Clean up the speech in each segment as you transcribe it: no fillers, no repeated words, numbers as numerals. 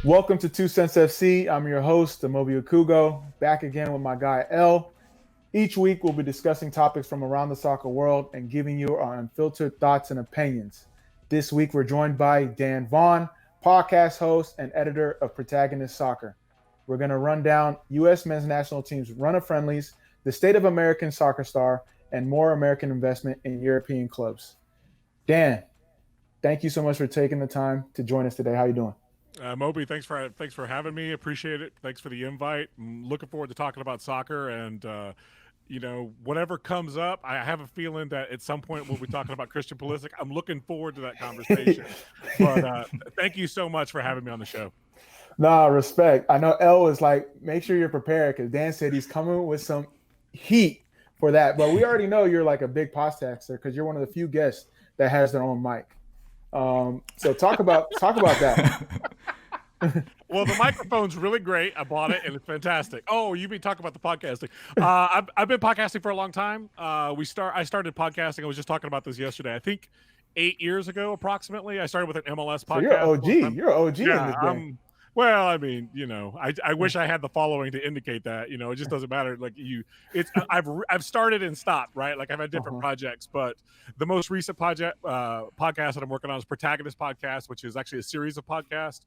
Welcome to 2Cents FC. I'm your host, Amobi Okugo, back again with my guy L. Each week, we'll be discussing topics from around the soccer world and giving you our unfiltered thoughts and opinions. This week, we're joined by Dan Vaughn, podcast host and editor of Protagonist Soccer. We're going to run down U.S. men's national team's run of friendlies, the state of American soccer star, and more American investment in European clubs. Dan, thank you so much for taking the time to join us today. How are you doing? Moby, thanks for having me. Appreciate it. Thanks for the invite. I'm looking forward to talking about soccer and whatever comes up. I have a feeling that at some point we'll be talking about Christian Pulisic. I'm looking forward to that conversation. But thank you so much for having me on the show. Nah, respect. I know L is like, make sure you're prepared because Dan said he's coming with some heat for that. But we already know you're like a big podcaster because you're one of the few guests that has their own mic. So talk about that. Well, the microphone's really great. I bought it and it's fantastic. Oh, you mean talk about the podcasting? I've been podcasting for a long time. I started podcasting. I was just talking about this yesterday. I think 8 years ago, approximately. I started with an MLS podcast. So you're OG in this game. Well, I mean, I wish I had the following to indicate that. It just doesn't matter. Like I've started and stopped, right? Like I've had different projects, but the most recent podcast that I'm working on is Protagonist Podcast, which is actually a series of podcasts.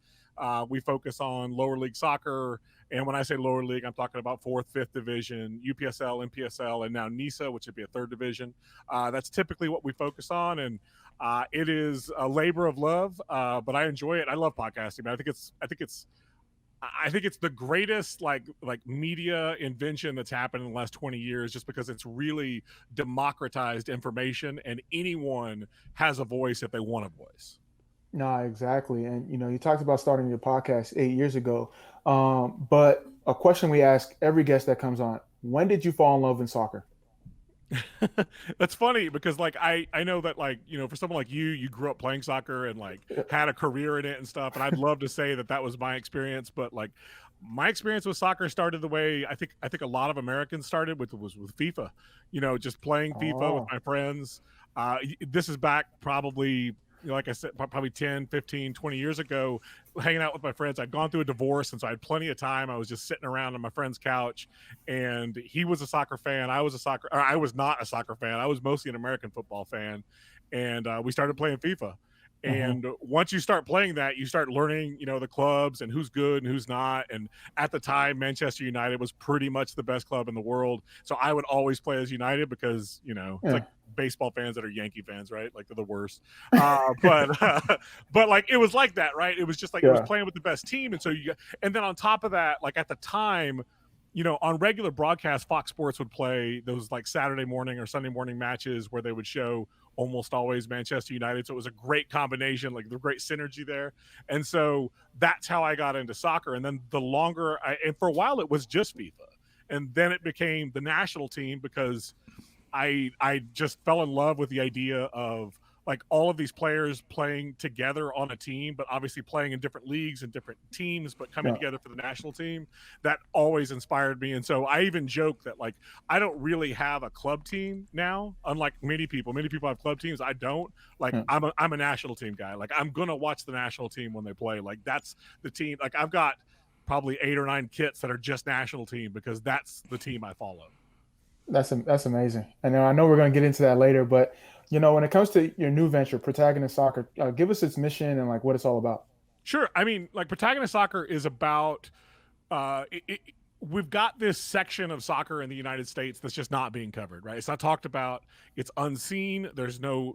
We focus on lower league soccer, and when I say lower league, I'm talking about 4th, 5th division, UPSL, NPSL, and now NISA, which would be a 3rd division. That's typically what we focus on, and it is a labor of love, but I enjoy it. I love podcasting. I think it's the greatest like media invention that's happened in the last 20 years, just because it's really democratized information, and anyone has a voice if they want a voice. No, exactly. And, you talked about starting your podcast 8 years ago. But a question we ask every guest that comes on, when did you fall in love in soccer? That's funny because I know that for someone like you grew up playing soccer and had a career in it and stuff. And I'd love to say that was my experience, but my experience with soccer started the way I think a lot of Americans started with FIFA, just playing FIFA with my friends. This is back probably, like I said, probably 10, 15, 20 years ago, hanging out with my friends. I'd gone through a divorce, and so I had plenty of time. I was just sitting around on my friend's couch, and he was a soccer fan. I was not a soccer fan. I was mostly an American football fan, and we started playing FIFA. And once you start playing that, you start learning, the clubs and who's good and who's not. And at the time, Manchester United was pretty much the best club in the world. So I would always play as United because, it's like baseball fans that are Yankee fans, right? Like they're the worst. But it was like that, right? It was just it was playing with the best team. And so and then on top of that, at the time, on regular broadcast, Fox Sports would play those Saturday morning or Sunday morning matches where they would show almost always Manchester United. So it was a great combination, the great synergy there. And so that's how I got into soccer. And then and for a while it was just FIFA. And then it became the national team because I just fell in love with the idea of all of these players playing together on a team, but obviously playing in different leagues and different teams, but coming together for the national team. That always inspired me. And so I even joke that I don't really have a club team now, unlike many people. Many people have club teams. I don't. I'm a national team guy. I'm going to watch the national team when they play. That's the team. I've got probably 8 or 9 kits that are just national team because that's the team I follow. That's amazing. And I know we're going to get into that later, but when it comes to your new venture, Protagonist Soccer, give us its mission and what it's all about. Sure. I mean, Protagonist Soccer is about we've got this section of soccer in the United States that's just not being covered, right? It's not talked about. It's unseen. There's no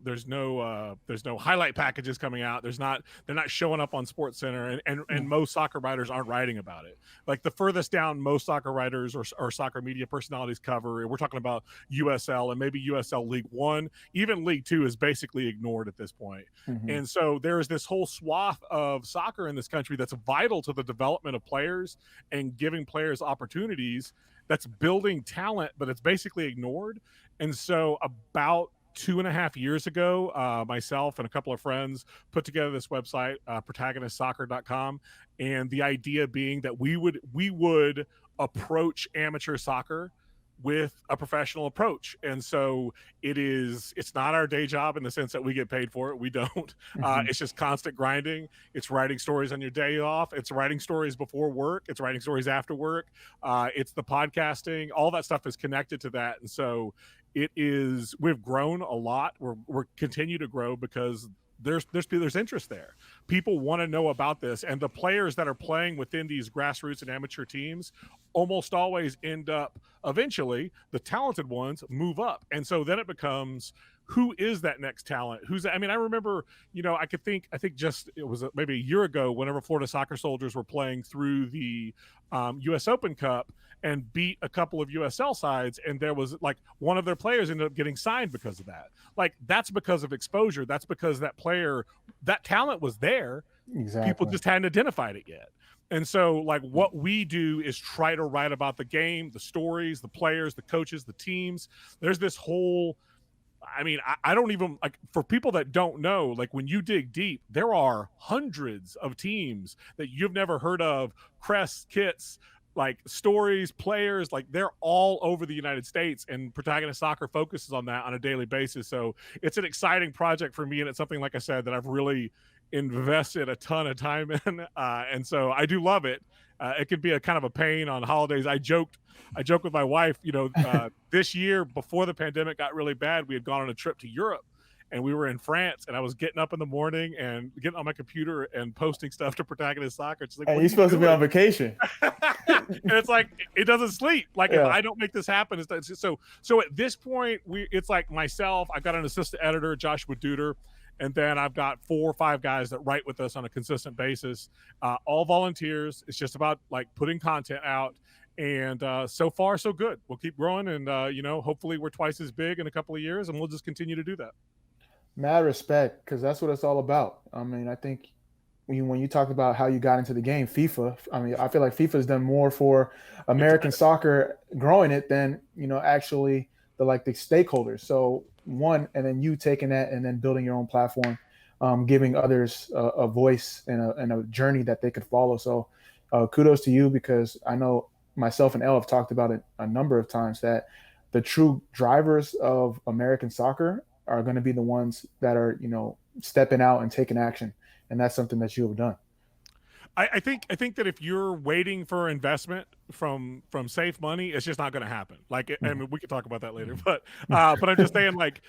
highlight packages coming out. They're not showing up on SportsCenter, and most soccer writers aren't writing about it. The furthest down most soccer writers or soccer media personalities cover, we're talking about USL and maybe USL League One, even League Two is basically ignored at this point. And so there is this whole swath of soccer in this country that's vital to the development of players and giving players opportunities, that's building talent, but it's basically ignored. And so about 2.5 years ago, myself and a couple of friends put together this website, protagonists.soccer.com, and the idea being that we would approach amateur soccer with a professional approach. And so it's not our day job in the sense that we get paid for it. We don't. Hmm. It's just constant grinding. It's writing stories on your day off. It's writing stories before work. It's writing stories after work. It's the podcasting. All that stuff is connected to that. And so we've grown a lot. We're continue to grow because there's interest there. People want to know about this, and the players that are playing within these grassroots and amateur teams almost always end up, eventually the talented ones move up, and so then it becomes, who is that next talent? I mean, I remember, I think just it was maybe a year ago, whenever Florida Soccer Soldiers were playing through the U.S. Open Cup and beat a couple of USL sides, and there was like one of their players ended up getting signed because of that. Like, that's because of exposure. That's because that talent was there. Exactly. People just hadn't identified it yet. And so, like, what we do is try to write about the game, the stories, the players, the coaches, the teams. There's this whole, I mean, I don't even, like, for people that don't know, like, when you dig deep, there are hundreds of teams that you've never heard of, crests, kits, like, stories, players, like, they're all over the United States, and Protagonist Soccer focuses on that on a daily basis. So it's an exciting project for me, and it's something, like I said, that I've really invested a ton of time in, and so I do love it. It could be a kind of a pain on holidays. I joke with my wife, this year before the pandemic got really bad, we had gone on a trip to Europe, and we were in France, and I was getting up in the morning and getting on my computer and posting stuff to Protagonist Soccer. She's like, "Hey, you're supposed to be on vacation." And it's like, it doesn't sleep. Like, Yeah. if I don't make this happen, so at this point, it's like myself, I've got an assistant editor, Joshua Duder, and then I've got 4 or 5 guys that write with us on a consistent basis, all volunteers. It's just about, like, putting content out. And so far, so good. We'll keep growing, and hopefully we're twice as big in a couple of years, and we'll just continue to do that. Mad respect, because that's what it's all about. I mean, I think when you talk about how you got into the game, FIFA, I mean, I feel like FIFA has done more for American soccer growing it than, actually the stakeholders. So one, and then you taking that and then building your own platform, giving others a voice and a journey that they could follow. So kudos to you, because I know myself and Elle have talked about it a number of times, that the true drivers of American soccer are going to be the ones that are, stepping out and taking action. And that's something that you have done. I think that if you're waiting for investment from safe money, it's just not going to happen. Like, I mean, we could talk about that later, but I'm just saying, like,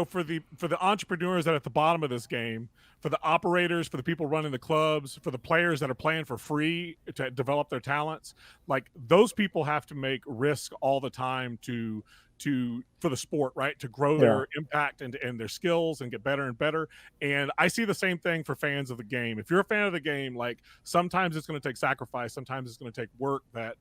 for the entrepreneurs that are at the bottom of this game, for the operators, for the people running the clubs, for the players that are playing for free to develop their talents, like, those people have to make risk all the time for the sport, right? To grow their impact and their skills and get better and better. And I see the same thing for fans of the game. If you're a fan of the game, like, sometimes it's going to take sacrifice. Sometimes it's going to take work that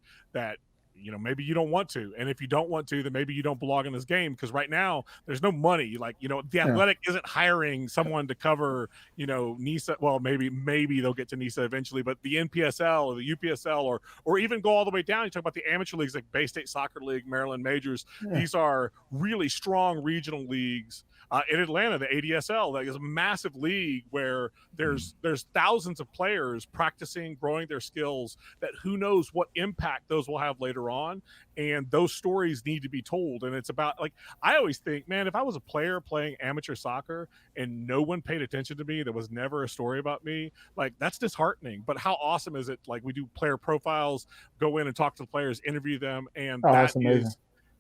maybe you don't want to. And if you don't want to, then maybe you don't belong in this game, because right now there's no money. Like, the Athletic isn't hiring someone to cover, NISA. Well, maybe they'll get to NISA eventually, but the NPSL or the UPSL or even go all the way down. You talk about the amateur leagues like Bay State Soccer League, Maryland Majors. These are really strong regional leagues. In Atlanta, the ADSL, that is a massive league where there's thousands of players practicing, growing their skills, that who knows what impact those will have later on. And those stories need to be told. And it's about, like, I always think, man, if I was a player playing amateur soccer and no one paid attention to me, there was never a story about me, like, that's disheartening. But how awesome is it? Like, we do player profiles, go in and talk to the players, interview them, and that's amazing.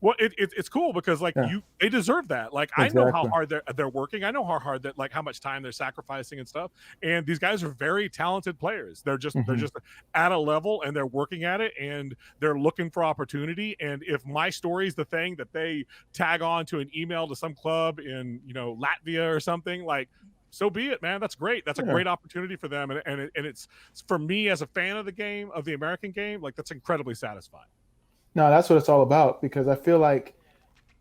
Well, it's cool because, like, they deserve that. Like, exactly. I know how hard they're working. I know how hard that, like, how much time they're sacrificing and stuff. And these guys are very talented players. They're just at a level, and they're working at it, and they're looking for opportunity. And if my story is the thing that they tag on to an email to some club in Latvia or something, like, so be it, man. That's great. That's a great opportunity for them. And it's, for me as a fan of the game, of the American game, like, that's incredibly satisfying. No, that's what it's all about, because I feel like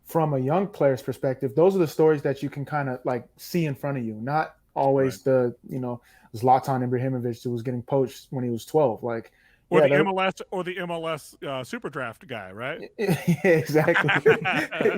from a young player's perspective, those are the stories that you can kind of, like, see in front of you, not always the, Zlatan Ibrahimovic who was getting poached when he was 12. Like, or the MLS Super Draft guy, right? Yeah, exactly.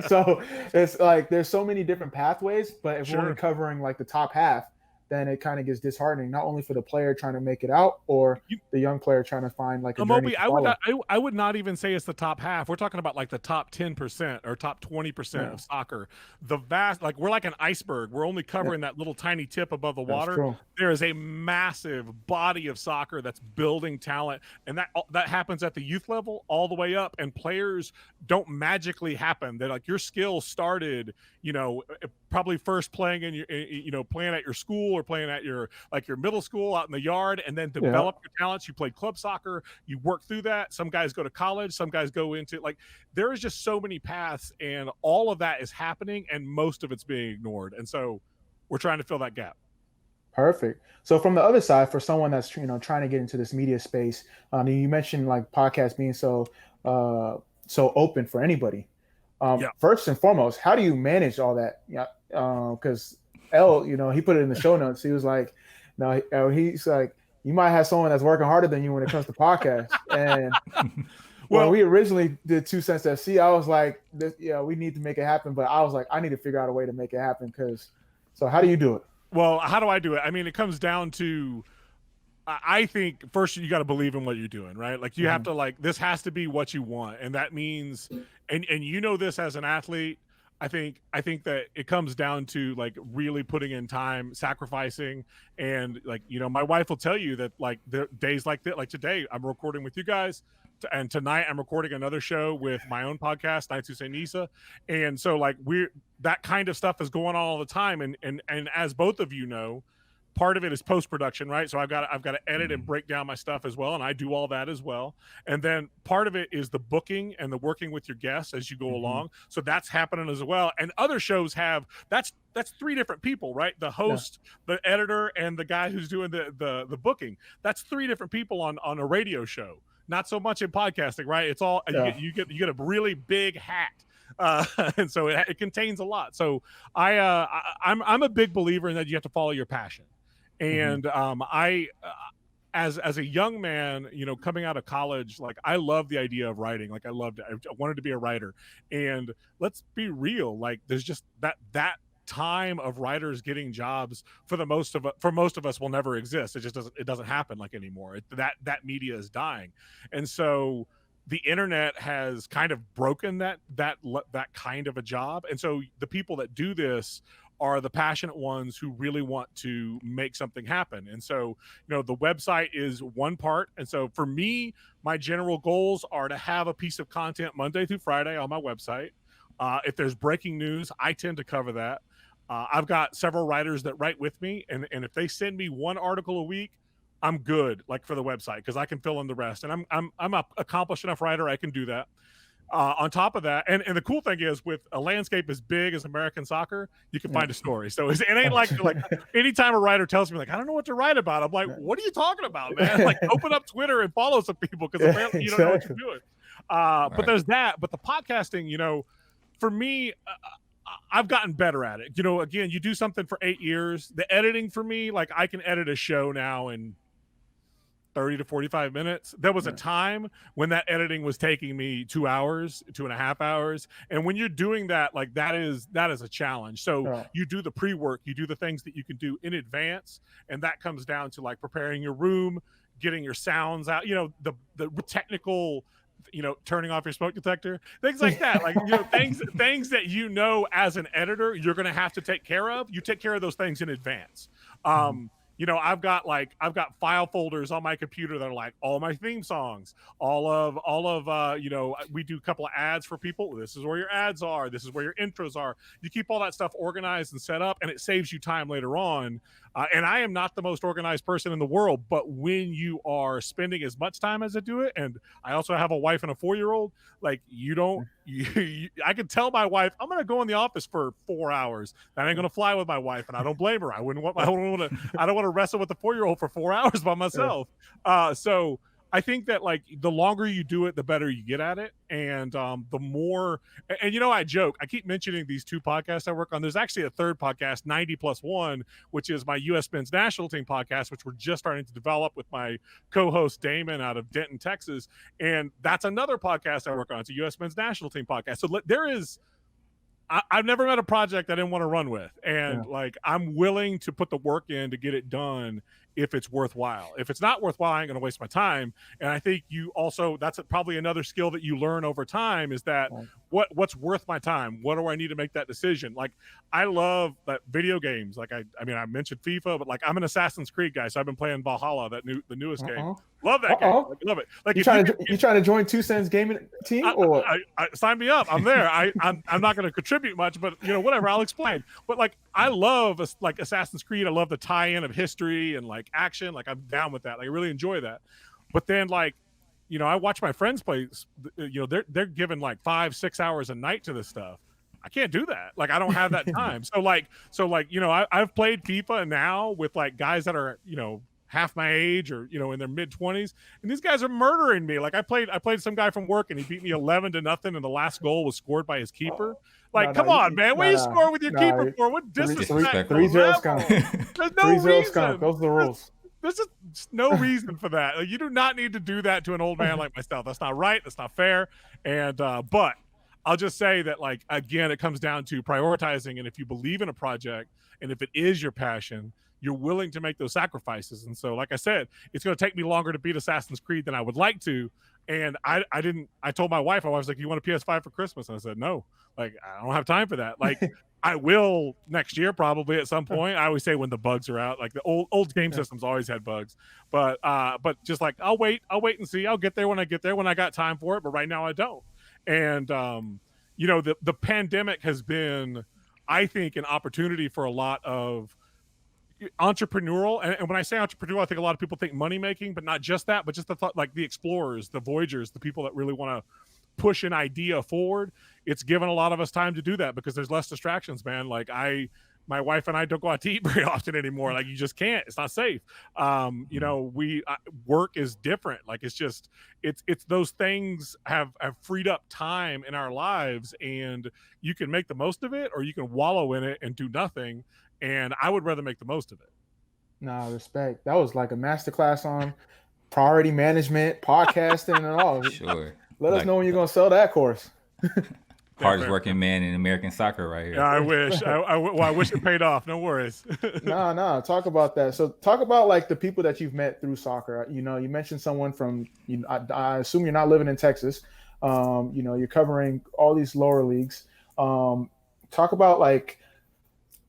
So it's like there's so many different pathways, but if we're only covering, like, the top half, then it kind of gets disheartening, not only for the player trying to make it out or You, the young player trying to find like a journey Moby, to I would follow. not. I would not even say it's the top half. We're talking about like the top 10% or top 20% Yeah, of soccer. The vast, like we're like an iceberg. We're only yeah, covering that little tiny tip above the that's water. true. There is a massive body of soccer that's building talent, and that happens at the youth level all the way up. And players don't magically happen. They're like your skill started, probably first playing in your, playing at your school or playing at your middle school out in the yard, and then Yeah, develop your talents. You played club soccer, you work through that. Some guys go to college, some guys go into there is just so many paths, and all of that is happening, and most of it's being ignored. And so we're trying to fill that gap. perfect. So from the other side, for someone that's trying to get into this media space, you mentioned like podcasts being so open for anybody. Yeah. First and foremost, how do you manage all that? Yeah, because L, he put it in the show notes. He was like, no, he's like, you might have someone that's working harder than you when it comes to podcasts. And when Well, we originally did 2 Cents FC, I was like, we need to make it happen. But I was like, I need to figure out a way to make it happen. So how do you do it? how do I do it? I mean, it comes down to I think first you got to believe in what you're doing, right? Like you have Mm-hmm. to this has to be what you want, and that means, and this as an athlete. I think that it comes down to like really putting in time, sacrificing, and my wife will tell you that like the days like that, like today I'm recording with you guys, and tonight I'm recording another show with my own podcast, Nights to Say Nisa, and so like we're that kind of stuff is going on all the time, and as both of you know, part of it is post production, right? So I've got to edit and break down my stuff as well, and I do all that as well. And then part of it is the booking and the working with your guests as you go Mm-hmm. along. So that's happening as well. And other shows have that's three different people, right? The Yeah. host, the editor, and the guy who's doing the booking. That's three different people on a radio show. Not so much in podcasting, right? It's all Yeah. you get a really big hat. And so it contains a lot. So I'm a big believer in that you have to follow your passion. Mm-hmm. And I as a young man, coming out of college, like I love the idea of writing. Like I wanted to be a writer. And let's be real, like there's just that time of writers getting jobs for most of us will never exist. It doesn't happen like anymore. That media is dying. And so the internet has kind of broken that kind of a job. And so the people that do this are the passionate ones who really want to make something happen. And so, the website is one part. And so for me, my general goals are to have a piece of content Monday through Friday on my website. If there's breaking news, I tend to cover that. I've got several writers that write with me, and if they send me one article a week, I'm good, like for the website, because I can fill in the rest. And I'm a accomplished enough writer, I can do that. On top of that, and the cool thing is, with a landscape as big as American soccer, you can Yeah. find a story. So it ain't like anytime a writer tells me like I don't know what to write about, I'm like, what are you talking about, man? Like open up Twitter and follow some people, because Yeah, apparently you don't know what exactly. you're doing. All But right. there's that. But the podcasting, for me, I've gotten better at it. Again, you do something for 8 years. The editing for me, like I can edit a show now in 30 to 45 minutes. There was a Yeah. time when that editing was taking me 2 hours, 2.5 hours. And when you're doing that, like that is a challenge. So Yeah. you do the pre-work, you do the things that you can do in advance. And that comes down to like preparing your room, getting your sounds out, the technical, turning off your smoke detector, things like that. Like, things that, as an editor, you're going to have to take care of. You take care of those things in advance. Mhm. I've got file folders on my computer that are like all my theme songs, all of we do a couple of ads for people. This is where your ads are. This is where your intros are. You keep all that stuff organized and set up, and it saves you time later on. And I am not the most organized person in the world, but when you are spending as much time as I do it, and I also have a wife and a 4-year-old, like I can tell my wife I'm going to go in the office for 4 hours. That ain't going to fly with my wife, and I don't blame her. I don't want to wrestle with the 4-year-old for 4 hours by Yeah. myself. So I think that like the longer you do it, the better you get at it. And the more, and I joke, I keep mentioning these two podcasts I work on. There's actually a third podcast, 90+1, which is my US men's national team podcast, which we're just starting to develop with my co-host Damon out of Denton, Texas. And that's another podcast I work on. It's a US men's national team podcast. So there is I've never met a project I didn't want to run with, Yeah. and like I'm willing to put the work in to get it done if it's worthwhile. If it's not worthwhile, I ain't gonna waste my time. And I think you also that's probably another skill that you learn over time is that Right. what's worth my time? What do I need to make that decision? Like I love that video games. Like I mean I mentioned FIFA, but like I'm an Assassin's Creed guy, so I've been playing Valhalla, the newest game. Uh-oh. Love that game. Uh-oh. Like, love it. Like You if you trying could to you trying to join 2 Cents gaming team or sign me up. I'm there. I'm not going to contribute much, but whatever. I'll explain. But like I love like Assassin's Creed. I love the tie-in of history and like action. Like I'm down with that. Like, I really enjoy that. But then like I watch my friends play. They're given like 5-6 hours a night to this stuff. I can't do that. Like I don't have that time. I've played FIFA now with like guys that are half my age or in their mid-20s, and these guys are murdering me. Like I played some guy from work and he beat me 11-0 and the last goal was scored by his keeper. Like come on, man, what are you scoring with your keeper for? What disrespect? 3-0 skunk. There's no 3-0 reason. skunk. Those are the rules. There's just no reason for that. Like, you do not need to do that to an old man like myself. That's not right. That's not fair. And but I'll just say that, like, again, it comes down to prioritizing. And if you believe in a project and if it is your passion, you're willing to make those sacrifices. And so, like I said, it's going to take me longer to beat Assassin's Creed than I would like to. And I told my wife, I was like, you want a PS5 for Christmas? And I said, no, like, I don't have time for that. Like, I will next year, probably at some point. I always say when the bugs are out, like the old game systems always had bugs, but just like, I'll wait and see. I'll get there when I get there, when I got time for it. But right now I don't. And, the pandemic has been, I think, an opportunity for a lot of entrepreneurial. And when I say entrepreneurial, I think a lot of people think money making, but not just that, but just the thought, like the explorers, the voyagers, the people that really want to push an idea forward. It's given a lot of us time to do that because there's less distractions, man. Like my wife and I don't go out to eat very often anymore. Like you just can't. It's not safe. Work is different. Like it's those things have freed up time in our lives, and you can make the most of it, or you can wallow in it and do nothing. And I would rather make the most of it. Nah, respect. That was like a masterclass on priority management, podcasting, and all. Sure. Let us know when you're gonna sell that course. Hardest working man in American soccer right here. Yeah, I wish. I wish it paid off. No worries. Nah. Talk about that. So talk about like the people that you've met through soccer. You mentioned someone from. I assume you're not living in Texas. You're covering all these lower leagues. Talk about like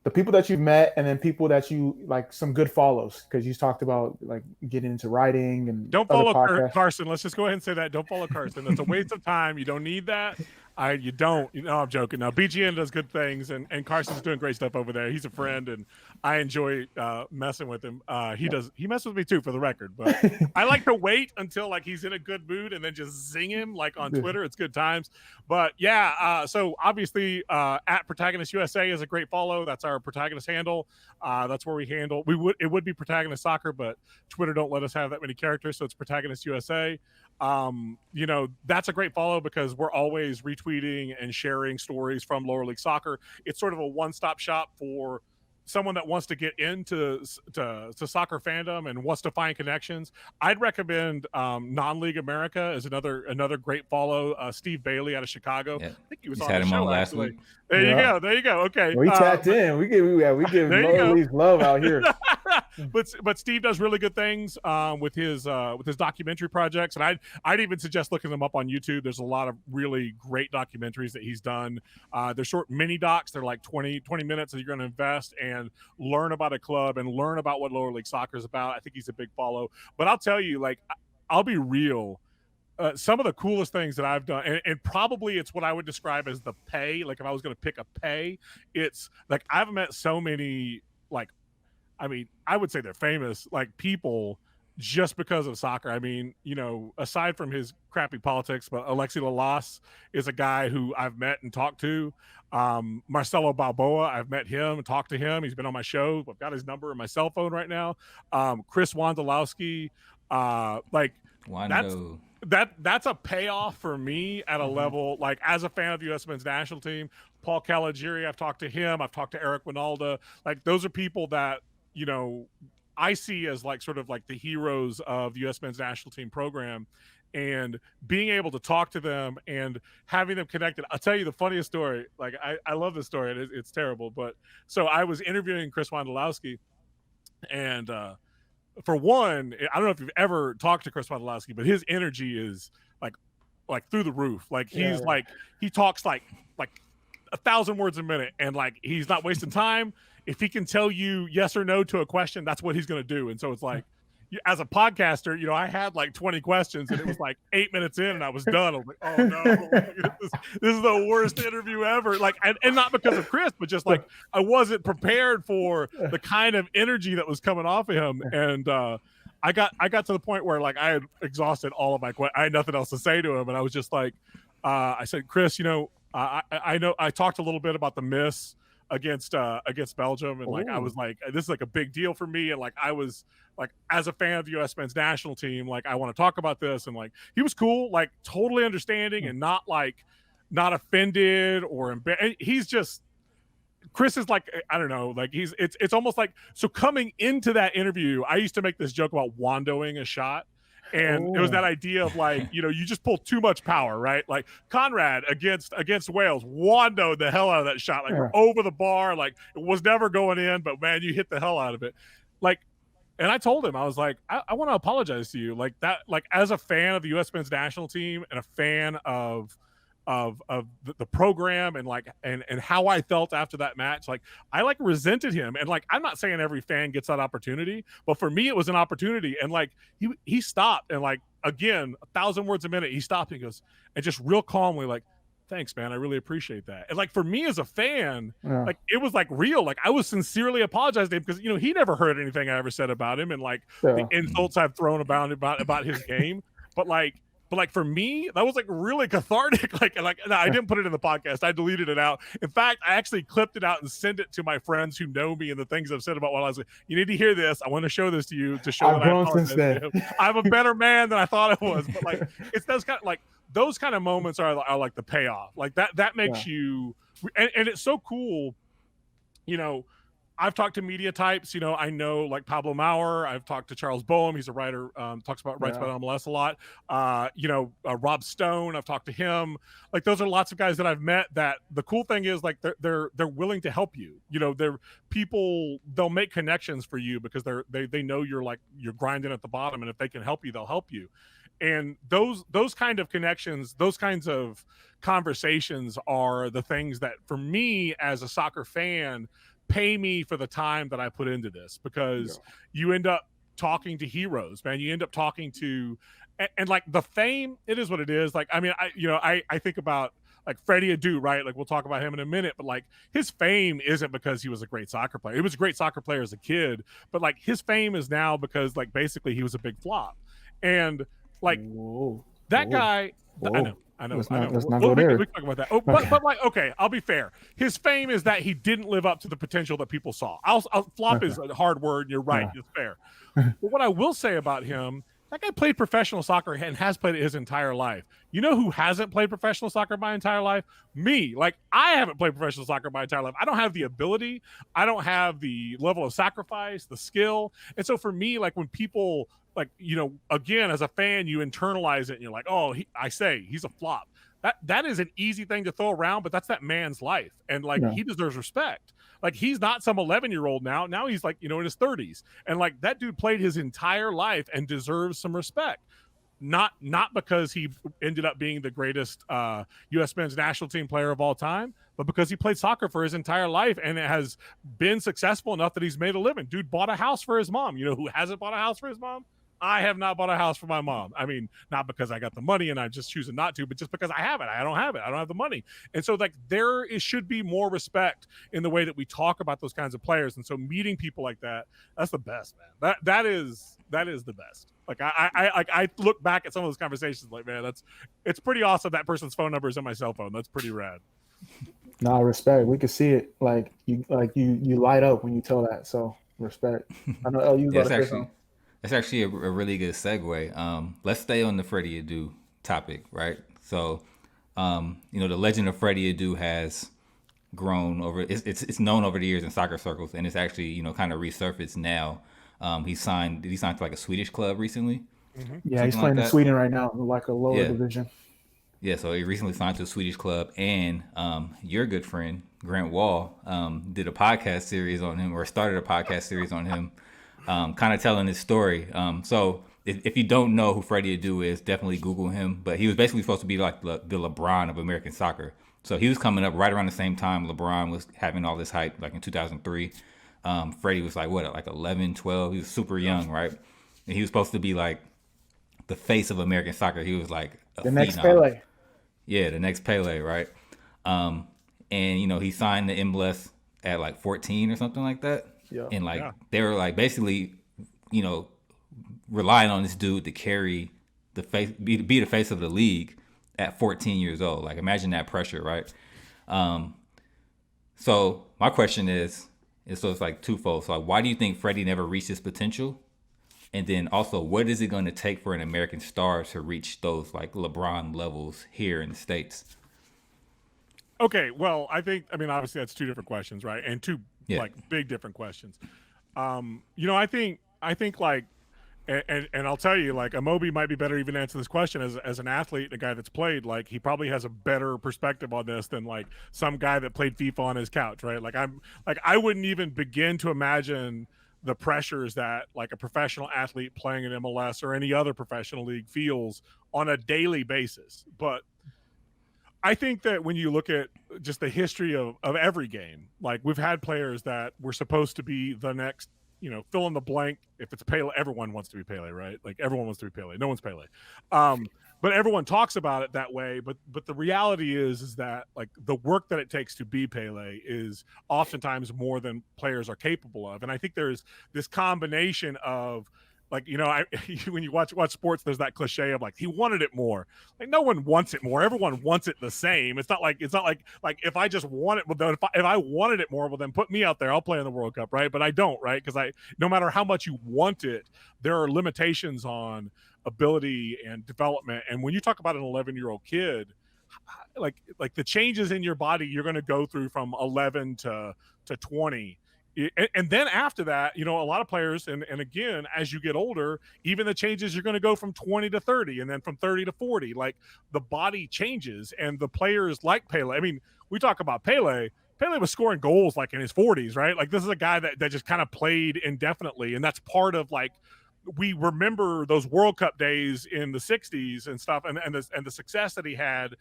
the people that you've met, and then people that you like some good follows, because you talked about like getting into writing and don't follow Carson. Let's just go ahead and say that. Don't follow Carson. That's a waste of time. You don't need that. You don't. I'm joking. Now BGN does good things, and Carson's doing great stuff over there. He's a friend, and I enjoy messing with him. He messes with me too, for the record. But I like to wait until like he's in a good mood and then just zing him like on Twitter. It's good times. But yeah, so obviously at Protagonist USA is a great follow. That's our Protagonist handle. That's where we handle. It would be Protagonist Soccer, but Twitter don't let us have that many characters, so it's Protagonist USA. That's a great follow because we're always retweeting and sharing stories from lower league soccer. It's sort of a one-stop shop for someone that wants to get into soccer fandom and wants to find connections. I'd recommend Non-League America is another great follow. Steve Bailey out of Chicago. Yeah. I think he was He's on had the him show on last actually. week. There you go. Okay. We tapped in. We give lower leagues love out here. but Steve does really good things with his documentary projects, and I'd even suggest looking them up on YouTube. There's a lot of really great documentaries that he's done. They're short mini docs. They're like 20 minutes that you're going to invest and learn about a club and learn about what lower league soccer is about. I think he's a big follow. But I'll tell you, like, I'll be real. Some of the coolest things that I've done, and probably it's what I would describe as the pay. Like if I was going to pick a pay, it's like I've met so many, like, I mean, I would say they're famous, like people just because of soccer. I mean, aside from his crappy politics, but Alexi Lalas is a guy who I've met and talked to. Marcelo Balboa, I've met him and talked to him. He's been on my show. I've got his number on my cell phone right now. Chris Wondolowski, that's a payoff for me at a level, like as a fan of the U.S. men's national team. Paul Caligiuri, I've talked to him. I've talked to Eric Winalda. Like those are people that, I see as like sort of like the heroes of the U.S. men's national team program. and being able to talk to them and having them connected. I'll tell you the funniest story. Like I love this story, and it's terrible, but so I was interviewing Chris Wondolowski, and for one, I don't know if you've ever talked to Chris Wondolowski, but his energy is like through the roof. Like he's like he talks like 1,000 words a minute, and like he's not wasting time. If he can tell you yes or no to a question, that's what he's going to do. And so it's like, as a podcaster, you know, I had like 20 questions, and it was like 8 minutes in, and I was done. I was like, oh no, this is the worst interview ever. Like, and not because of Chris, but just like I wasn't prepared for the kind of energy that was coming off of him. And I got to the point where like I had exhausted all of my questions. I had nothing else to say to him, and I was just like, I said, Chris, you know, I know I talked a little bit about the miss against Belgium, and like I was like, this is like a big deal for me, and like I was like, as a fan of the U.S. men's national team, like I want to talk about this. And like he was cool, like totally understanding, and not offended or embarrassed. He's just, Chris is like, I don't know, like it's almost like, so coming into that interview, I used to make this joke about wandoing a shot. And it was that idea of like, you know, you just pull too much power, right? Like Conrad against Wales, wandoed the hell out of that shot, like over the bar, like it was never going in, but man, you hit the hell out of it. Like, and I told him, I was like, I want to apologize to you, like that, like as a fan of the U.S. men's national team and a fan of the program, and like and how I felt after that match, like I like resented him. And like I'm not saying every fan gets that opportunity, but for me it was an opportunity. And like he stopped, and like again 1,000 words a minute, he stopped and he goes, and just real calmly like, thanks man, I really appreciate that. And like for me as a fan, like it was like real, like I was sincerely apologizing to him, because you know he never heard anything I ever said about him, and like the insults I've thrown about his game. But like for me, that was like really cathartic. Like no, I didn't put it in the podcast. I deleted it out. In fact, I actually clipped it out and sent it to my friends who know me and the things I've said about what I was like, you need to hear this. I want to show this to you to show that I'm a better man than I thought I was. But like it's those kind of moments are like the payoff. Like that makes you, and it's so cool, you know. I've talked to media types, you know, I know like Pablo Maurer. I've talked to Charles Boehm. He's a writer, writes about MLS a lot. You know, Rob Stone, I've talked to him. Like those are lots of guys that I've met, that the cool thing is like they're willing to help you. You know, they'll make connections for you because they know you're grinding at the bottom, and if they can help you, they'll help you. And those kind of connections, those kinds of conversations are the things that for me as a soccer fan pay me for the time that I put into this, because you end up talking to heroes, man. You end up talking to, and like the fame, it is what it is. Like, I mean, I think about like Freddie Adu, right? Like we'll talk about him in a minute, but like his fame isn't because he was a great soccer player. He was a great soccer player as a kid, but like his fame is now because like basically he was a big flop. And like guy, I know. Let's not go there. We can talk about that. Oh, but like, okay, I'll be fair. His fame is that he didn't live up to the potential that people saw. Flop is a hard word. And you're right. It's fair. But what I will say about him, that guy played professional soccer and has played it his entire life. You know who hasn't played professional soccer my entire life? Me. Like, I haven't played professional soccer my entire life. I don't have the ability. I don't have the level of sacrifice, the skill. And so for me, like when people, like, you know, again, as a fan, you internalize it and you're like, oh, he's a flop. That is an easy thing to throw around, but that's that man's life. And like, he deserves respect. Like, he's not some 11-year-old now. Now he's like, you know, in his 30s. And like, that dude played his entire life and deserves some respect. Not because he ended up being the greatest U.S. men's national team player of all time, but because he played soccer for his entire life and it has been successful enough that he's made a living. Dude bought a house for his mom. You know who hasn't bought a house for his mom? I have not bought a house for my mom. I mean, not because I got the money and I'm just choosing not to, but just because I have it. I don't have it. I don't have the money. And so like should be more respect in the way that we talk about those kinds of players. And so meeting people like that, that's the best, man. That is the best. Like I look back at some of those conversations like, man, it's pretty awesome. That person's phone number is in my cell phone. That's pretty rad. Nah, respect. We can see it. Like you light up when you tell that. So respect. I know you got to say something. That's actually a really good segue. Let's stay on the Freddie Adu topic, right? So, you know, the legend of Freddie Adu has grown over. It's known over the years in soccer circles, and it's actually, you know, kind of resurfaced now. He signed to like a Swedish club recently, Yeah, he's something like playing in that. Sweden right now, like a lower Yeah, division. yeah. So he recently signed to a Swedish club, and your good friend Grant Wall did a podcast series on him, or started a podcast series on him, kind of telling his story. So if you don't know who Freddie Adu is, definitely Google him. But he was basically supposed to be like the LeBron of American soccer. So he was coming up right around the same time LeBron was having all this hype, like in 2003. Freddie was like, what, like 11, 12? He was super young, right? And he was supposed to be like the face of American soccer. He was like a The next phenom. Pele. Yeah, the next Pele, right? And he signed the MLS at like 14 or something like that. Yeah. And like they were like basically, you know, relying on this dude to carry the face, be the face of the league at 14 years old. Like imagine that pressure, right? So my question is so it's like twofold. So like, why do you think Freddie never reached his potential? And then also, what is it going to take for an American star to reach those like LeBron levels here in the States? Okay, well, I mean, obviously that's two different questions, right? And two like big different questions. I think like, and I'll tell you, like, Amobi might be better even to answer this question as an athlete, a guy that's played. Like, he probably has a better perspective on this than like some guy that played FIFA on his couch, right? Like, I wouldn't even begin to imagine the pressures that like a professional athlete playing in MLS or any other professional league feels on a daily basis. But I think that when you look at just the history of every game, like we've had players that were supposed to be the next, fill in the blank. If it's Pele, everyone wants to be Pele, right? Like everyone wants to be Pele. No one's Pele. But everyone talks about it that way. But the reality is that like the work that it takes to be Pele is oftentimes more than players are capable of. And I think there's this combination of like, when you watch sports, there's that cliche of like, he wanted it more. Like no one wants it more. Everyone wants it the same. It's not like if I just want it, well, if I wanted it more, well, then put me out there. I'll play in the World Cup, right? But I don't, right? Because no matter how much you want it, there are limitations on ability and development. And when you talk about an 11-year-old kid, like the changes in your body you're going to go through from 11 to 20. And then after that, a lot of players, and again, as you get older, even the changes, you're going to go from 20 to 30 and then from 30 to 40. Like the body changes, and the players like Pele. I mean, we talk about Pele. Pele was scoring goals like in his 40s, right? Like this is a guy that just kind of played indefinitely. And that's part of like, we remember those World Cup days in the 60s and stuff, and the success that he had,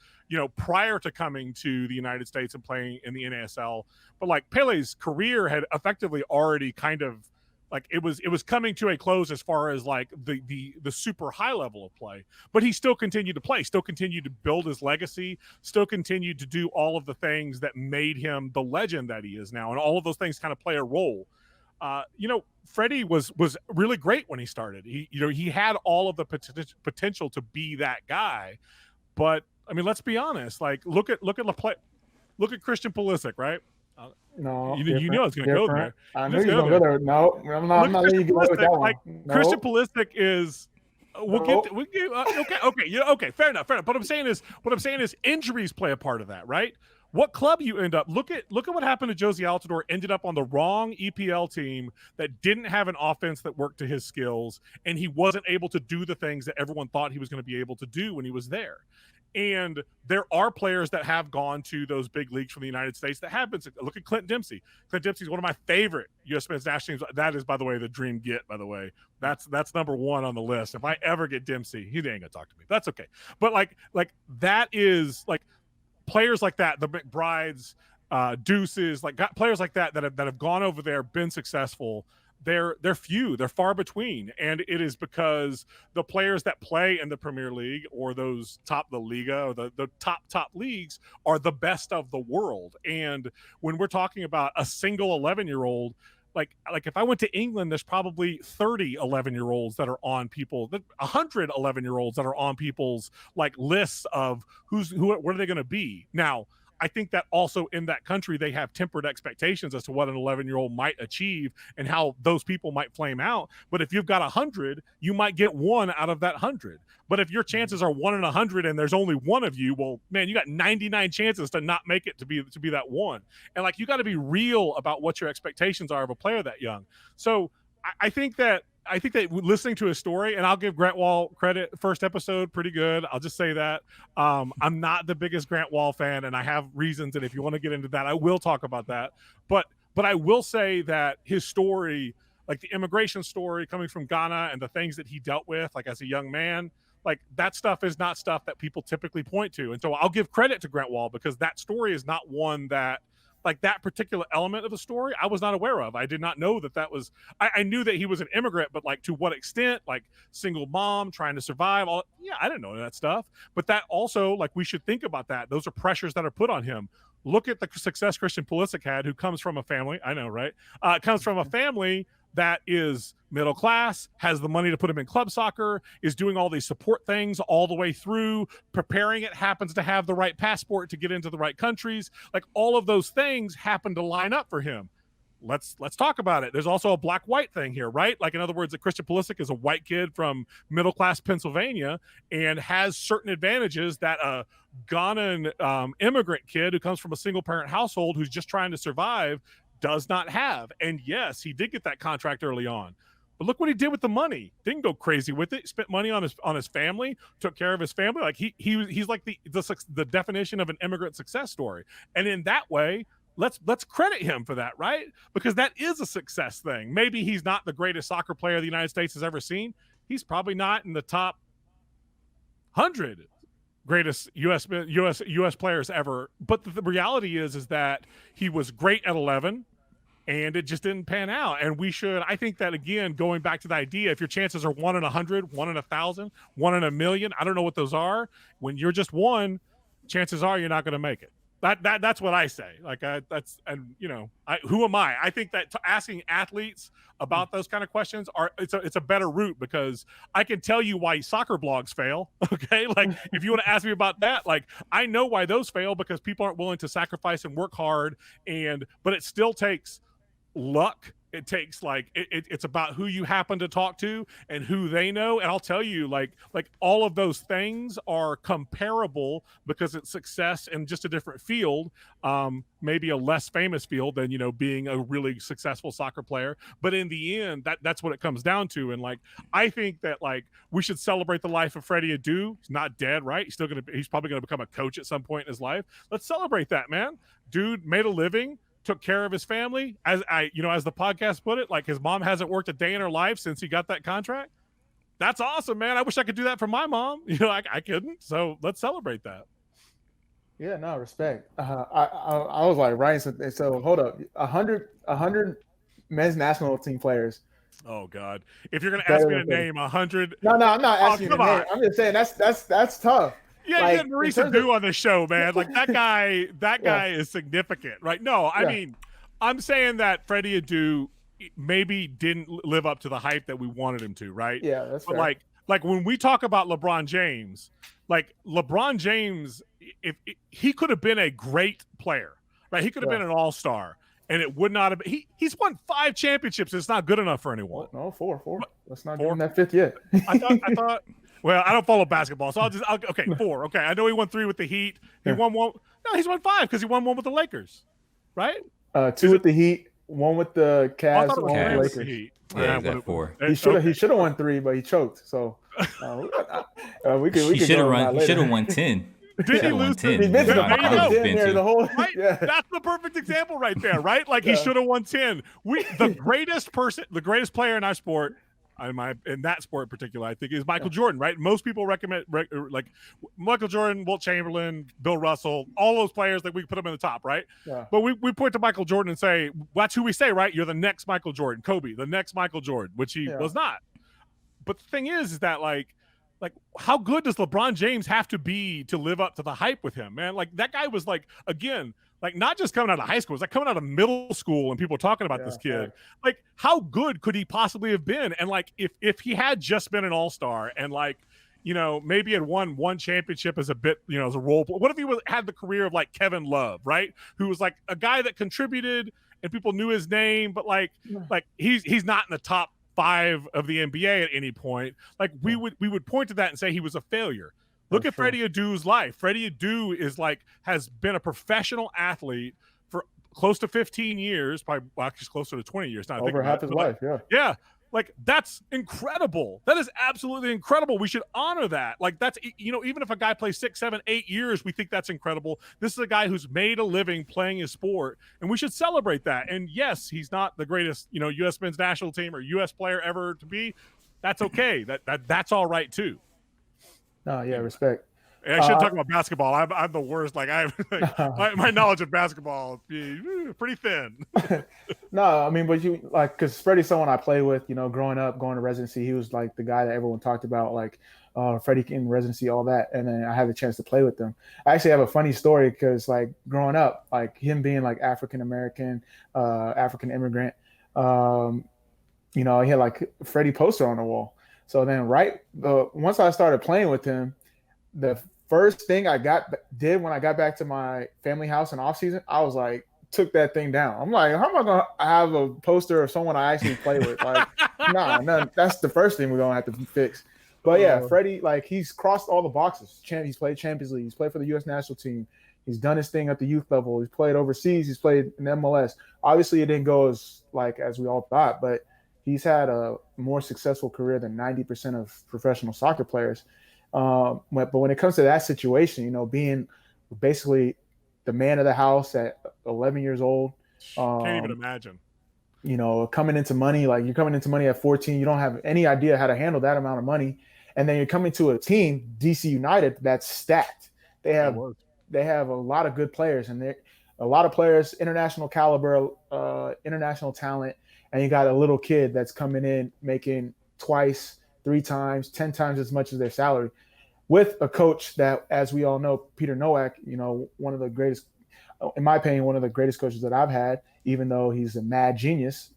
prior to coming to the United States and playing in the NASL. But like Pele's career had effectively already kind of like it was coming to a close as far as like the super high level of play. But he still continued to play, still continued to build his legacy, still continued to do all of the things that made him the legend that he is now, and all of those things kind of play a role. Freddie was really great when he started. He had all of the potential to be that guy, but I mean, let's be honest. Like, look at Christian Pulisic, right? No, you know it's going to go there. I knew you were going to go there. No, I'm not letting you get away with that one. Like, no. Christian Pulisic is. Okay, fair enough. But what I'm saying is injuries play a part of that, right? What club you end up, look at what happened to Josie Altidore. Ended up on the wrong EPL team that didn't have an offense that worked to his skills, and he wasn't able to do the things that everyone thought he was going to be able to do when he was there. And there are players that have gone to those big leagues from the United States that have been. Look at Clinton Dempsey. Clinton Dempsey is one of my favorite USMNT national teams. That is, by the way, the dream get. By the way, that's number one on the list. If I ever get Dempsey, he ain't gonna talk to me. That's okay. But like that is like players like that, the McBrides, Deuces, like players like that have gone over there, been successful. They're few, they're far between, and it is because the players that play in the Premier League or those the Liga or the top leagues are the best of the world. And when we're talking about a single 11-year-old, like if I went to England, there's probably 30 11-year-olds that are on 100 11-year-olds that are on people's like lists of what are they going to be. Now, I think that also in that country, they have tempered expectations as to what an 11-year-old might achieve and how those people might flame out. But if you've got 100, you might get one out of that 100. But if your chances are 1 in 100 and there's only one of you, well, man, you got 99 chances to not make it to be that one. And like, you got to be real about what your expectations are of a player that young. So I think that I think that listening to his story, and I'll give Grant Wall credit, first episode, pretty good. I'll just say that. I'm not the biggest Grant Wall fan, and I have reasons, and if you want to get into that, I will talk about that. But I will say that his story, like the immigration story coming from Ghana and the things that he dealt with, like as a young man, like that stuff is not stuff that people typically point to. And so I'll give credit to Grant Wall because that story is not one that, like that particular element of the story, I was not aware of. I did not know that was, I knew that he was an immigrant, but like to what extent, like single mom trying to survive, I didn't know that stuff. But that also, like, we should think about that. Those are pressures that are put on him. Look at the success Christian Pulisic had, who comes from a family, I know, right? Comes from a family that is middle class, has the money to put him in club soccer, is doing all these support things all the way through, preparing it, happens to have the right passport to get into the right countries. Like all of those things happen to line up for him. Let's talk about it. There's also a black-white thing here, right? Like, in other words, Christian Pulisic is a white kid from middle-class Pennsylvania and has certain advantages that a Ghanaian immigrant kid who comes from a single-parent household who's just trying to survive does not have. And yes, he did get that contract early on, but look what he did with the money. Didn't go crazy with it. Spent money on his family, took care of his family. Like he's like the definition of an immigrant success story. And in that way, let's credit him for that, right? Because that is a success thing. Maybe he's not the greatest soccer player the United States has ever seen. He's probably not in the top 100 greatest U.S. players ever. But the reality is that he was great at 11, and it just didn't pan out. And I think that, again, going back to the idea, if your chances are 1 in 100, 1 in 1,000, 1 in a million, I don't know what those are. When you're just one, chances are you're not going to make it. That's what I say. Like who am I? I think that asking athletes about those kind of questions it's a better route, because I can tell you why soccer blogs fail. Okay, like if you want to ask me about that, like I know why those fail, because people aren't willing to sacrifice and work hard, but it still takes luck. It takes it's about who you happen to talk to and who they know. And I'll tell you, like all of those things are comparable because it's success in just a different field, maybe a less famous field than, being a really successful soccer player. But in the end, that's what it comes down to. And I think that we should celebrate the life of Freddie Adu. He's not dead, right? He's probably going to become a coach at some point in his life. Let's celebrate that, man. Dude made a living, took care of his family. As the podcast put it, like his mom hasn't worked a day in her life since he got that contract. That's awesome, man. I wish I could do that for my mom. I couldn't. So let's celebrate that. Yeah, no, respect. I was like, right. So hold up, 100 men's national team players. Oh God! If you're gonna ask me to name 100, no, I'm not asking you to name. I'm just saying that's tough. Yeah, you get Marisa Do on the show, man. Like that guy is significant, right? No, I mean, I'm saying that Freddie Adu maybe didn't live up to the hype that we wanted him to, right? Yeah, that's fair. Like when we talk about LeBron James, if he could have been a great player, right? He could have been an all-star, and it would not have been. He's won 5 championships. It's not good enough for anyone. No, 4. Let's not give him that 5th yet. I thought. Well, I don't follow basketball, so okay, 4. Okay, I know he won 3 with the Heat. He won 1. No, he's won 5 because he won 1 with the Lakers, right? 2 with the Heat, 1 with the Cavs, 1 with the Cavs. Lakers. Heat. Yeah, got 4. He should have won 3, but he choked. So He should have won 10. Did he lose 10? He missed the whole. Right? Yeah. That's the perfect example right there, right? Like he should have won 10. The greatest player in our sport, in that sport in particular, I think, is Michael Jordan, right? Most people recommend Michael Jordan, Wilt Chamberlain, Bill Russell, all those players that we put them in the top, right? Yeah. But we point to Michael Jordan and say, that's who we say, right? You're the next Michael Jordan, Kobe, the next Michael Jordan, which he was not. But the thing is that how good does LeBron James have to be to live up to the hype with him, man? Like that guy was not just coming out of high school, it's like coming out of middle school and people talking about this kid. Right. Like how good could he possibly have been? And if he had just been an all-star and maybe had won 1 championship as a bit, as a role player. What if he had the career of Kevin Love, right? Who was a guy that contributed and people knew his name, but he's not in the top 5 of the NBA at any point. We would point to that and say he was a failure. Look at Freddie Adu's life. Freddie Adu has been a professional athlete for close to 15 years, probably actually closer to 20 years now. Over half his life, Yeah. Like, that's incredible. That is absolutely incredible. We should honor that. Like, that's, even if a guy plays 6, 7, 8 years, we think that's incredible. This is a guy who's made a living playing his sport, and we should celebrate that. And yes, he's not the greatest, U.S. men's national team or U.S. player ever to be. That's okay. That's all right too. No, yeah, respect. And I should talk about basketball. I'm the worst. Like, my knowledge of basketball is pretty thin. No, I mean, but you like, because Freddie's someone I play with, growing up, going to residency. He was like the guy that everyone talked about, like Freddie in residency, all that. And then I had the chance to play with them. I actually have a funny story because, like, growing up, like him being like African American, African immigrant, he had like Freddie poster on the wall. So then, once I started playing with him, the first thing I did when I got back to my family house in off season, I was like, took that thing down. I'm like, how am I gonna have a poster of someone I actually play with? Like, no, that's the first thing we're gonna have to fix. But yeah, Freddie, like, he's crossed all the boxes. He's played Champions League. He's played for the U.S. national team. He's done his thing at the youth level. He's played overseas. He's played in MLS. Obviously, it didn't go as we all thought, but he's had a more successful career than 90% of professional soccer players. But when it comes to that situation, being basically the man of the house at 11 years old, can't even imagine. Coming into money, like you're coming into money at 14, you don't have any idea how to handle that amount of money, and then you're coming to a team, DC United, that's stacked. They have a lot of good players, and a lot of players, international caliber, international talent, and you got a little kid that's coming in making twice, 3 times, 10 times as much as their salary, with a coach that, as we all know, Peter Nowak, one of the greatest, in my opinion, one of the greatest coaches that I've had, even though he's a mad genius.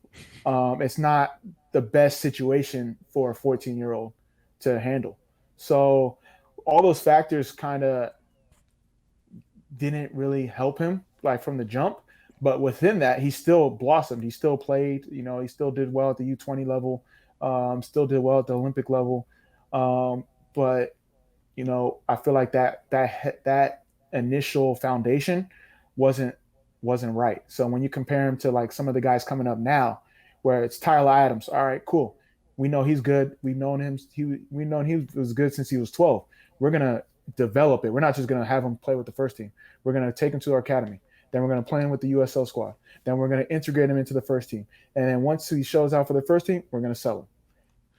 It's not the best situation for a 14-year-old to handle. So all those factors kind of didn't really help him, like, from the jump. But within that, he still blossomed. He still played. He still did well at the U20 level. Still did well at the Olympic level. But I feel like that initial foundation wasn't right. So when you compare him to, like, some of the guys coming up now, where it's Tyler Adams, all right, cool. We know he's good. We've known him. We known he was good since he was 12. We're gonna develop it. We're not just gonna have him play with the first team. We're gonna take him to our academy. Then we're gonna play him with the USL squad. Then we're gonna integrate him into the first team. And then once he shows out for the first team, we're gonna sell him.